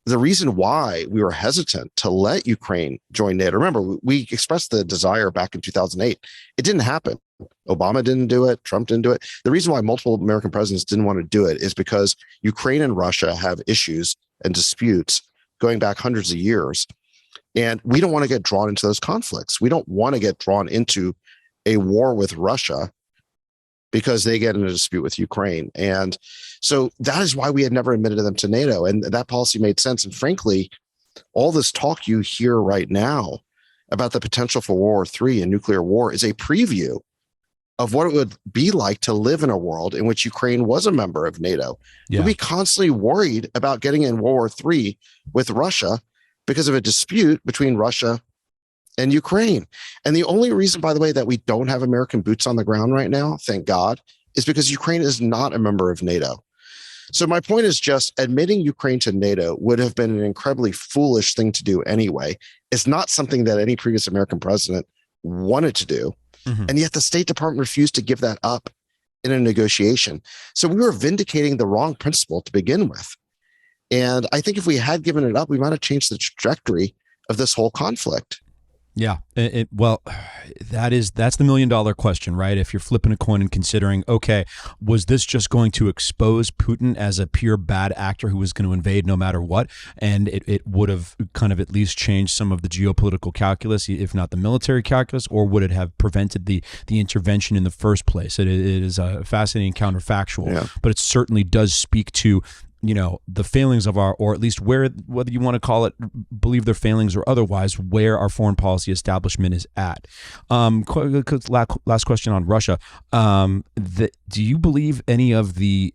the reason why we were hesitant to let Ukraine join NATO, remember, we expressed the desire back in 2008. It didn't happen. Obama didn't do it. Trump didn't do it. The reason why multiple American presidents didn't want to do it is because Ukraine and Russia have issues and disputes going back hundreds of years. And we don't want to get drawn into those conflicts. We don't want to get drawn into a war with Russia because they get in a dispute with Ukraine. And so that is why we had never admitted them to NATO. And that policy made sense. And frankly, all this talk you hear right now about the potential for World War III and nuclear war is a preview of what it would be like to live in a world in which Ukraine was a member of NATO. Yeah. We'd be constantly worried about getting in World War III with Russia because of a dispute between Russia and Ukraine. And the only reason, by the way, that we don't have American boots on the ground right now, thank God, is because Ukraine is not a member of NATO. So my point is just admitting Ukraine to NATO would have been an incredibly foolish thing to do anyway. It's not something that any previous American president wanted to do. Mm-hmm. And yet the State Department refused to give that up in a negotiation. So we were vindicating the wrong principle to begin with. And I think if we had given it up, we might have changed the trajectory of this whole conflict. Yeah. Well, that's the $1 million question, right? If you're flipping a coin and considering, okay, was this just going to expose Putin as a pure bad actor who was going to invade no matter what? And it would have kind of at least changed some of the geopolitical calculus, if not the military calculus, or would it have prevented the intervention in the first place? It is a fascinating counterfactual, but it certainly does speak to the failings of or at least whether you want to call it, believe their failings or otherwise, where our foreign policy establishment is at. Last question on Russia. Do you believe any of the,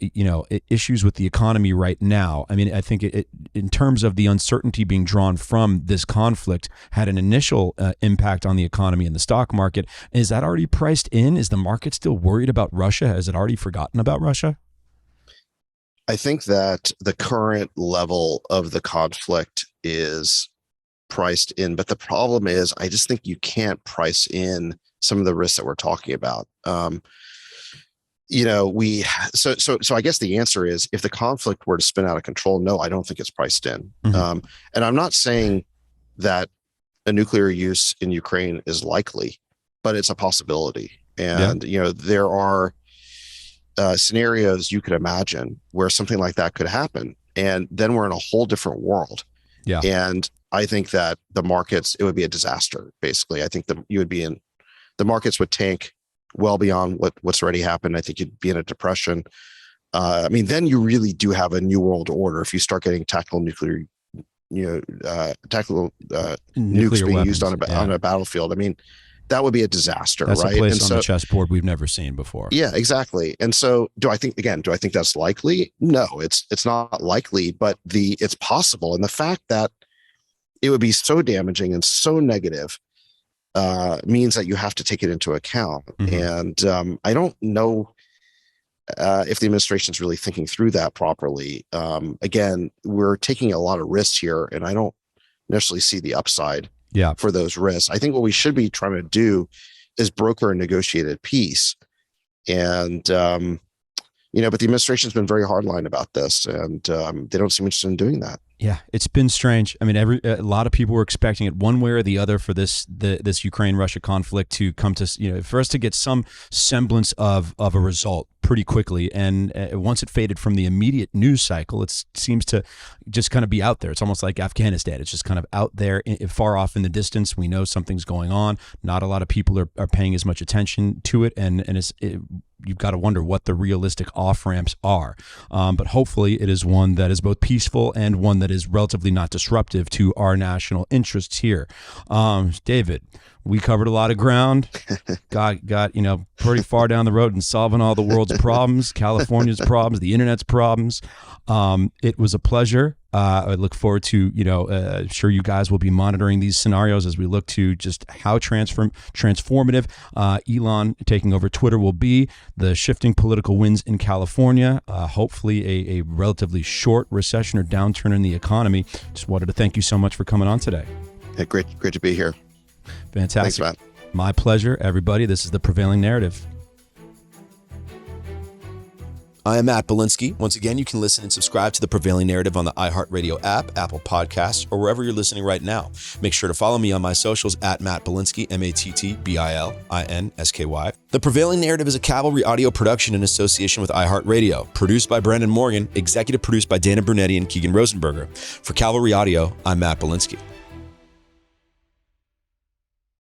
issues with the economy right now? I mean, I think it in terms of the uncertainty being drawn from this conflict had an initial impact on the economy and the stock market. Is that already priced in? Is the market still worried about Russia? Has it already forgotten about Russia? I think that the current level of the conflict is priced in, but the problem is I just think you can't price in some of the risks that we're talking about. So I guess the answer is, if the conflict were to spin out of control, no, I don't think it's priced in. Mm-hmm. And I'm not saying that a nuclear use in Ukraine is likely, but it's a possibility. And, there are scenarios you could imagine where something like that could happen. And then we're in a whole different world. Yeah. And I think that the markets, it would be a disaster, basically. I think the markets would tank well beyond what's already happened. I think you'd be in a depression. Then you really do have a new world order if you start getting tactical nuclear, nukes being weapons, used on a battlefield. That would be a disaster. That's right? A place on the chessboard we've never seen before. Yeah, exactly. And so do I think that's likely? No, it's not likely, but it's possible. And the fact that it would be so damaging and so negative means that you have to take it into account. Mm-hmm. And I don't know if the administration is really thinking through that properly. Again, we're taking a lot of risks here, and I don't necessarily see the upside for those risks. I think what we should be trying to do is broker a negotiated peace. And, but the administration's been very hardline about this, and they don't seem interested in doing that. Yeah, it's been strange. A lot of people were expecting it one way or the other for this Ukraine-Russia conflict to come to, for us to get some semblance of a result pretty quickly. And once it faded from the immediate news cycle, it seems to just kind of be out there. It's almost like Afghanistan. It's just kind of out there, far off in the distance. We know something's going on. Not a lot of people are paying as much attention to it, and you've got to wonder what the realistic off-ramps are. But hopefully it is one that is both peaceful and one that is relatively not disruptive to our national interests here. David, we covered a lot of ground, got pretty far down the road in solving all the world's problems, California's problems, the internet's problems. It was a pleasure. I look forward to, sure you guys will be monitoring these scenarios as we look to just how transformative Elon taking over Twitter will be, the shifting political winds in California, hopefully a relatively short recession or downturn in the economy. Just wanted to thank you so much for coming on today. Yeah, great to be here. Fantastic. Thanks, Matt. My pleasure, everybody. This is The Prevailing Narrative. I am Matt Bilinsky. Once again, you can listen and subscribe to The Prevailing Narrative on the iHeartRadio app, Apple Podcasts, or wherever you're listening right now. Make sure to follow me on my socials at Matt Bilinsky, MattBilinsky. The Prevailing Narrative is a Cavalry audio production in association with iHeartRadio. Produced by Brandon Morgan, executive produced by Dana Brunetti and Keegan Rosenberger. For Cavalry Audio, I'm Matt Bilinsky.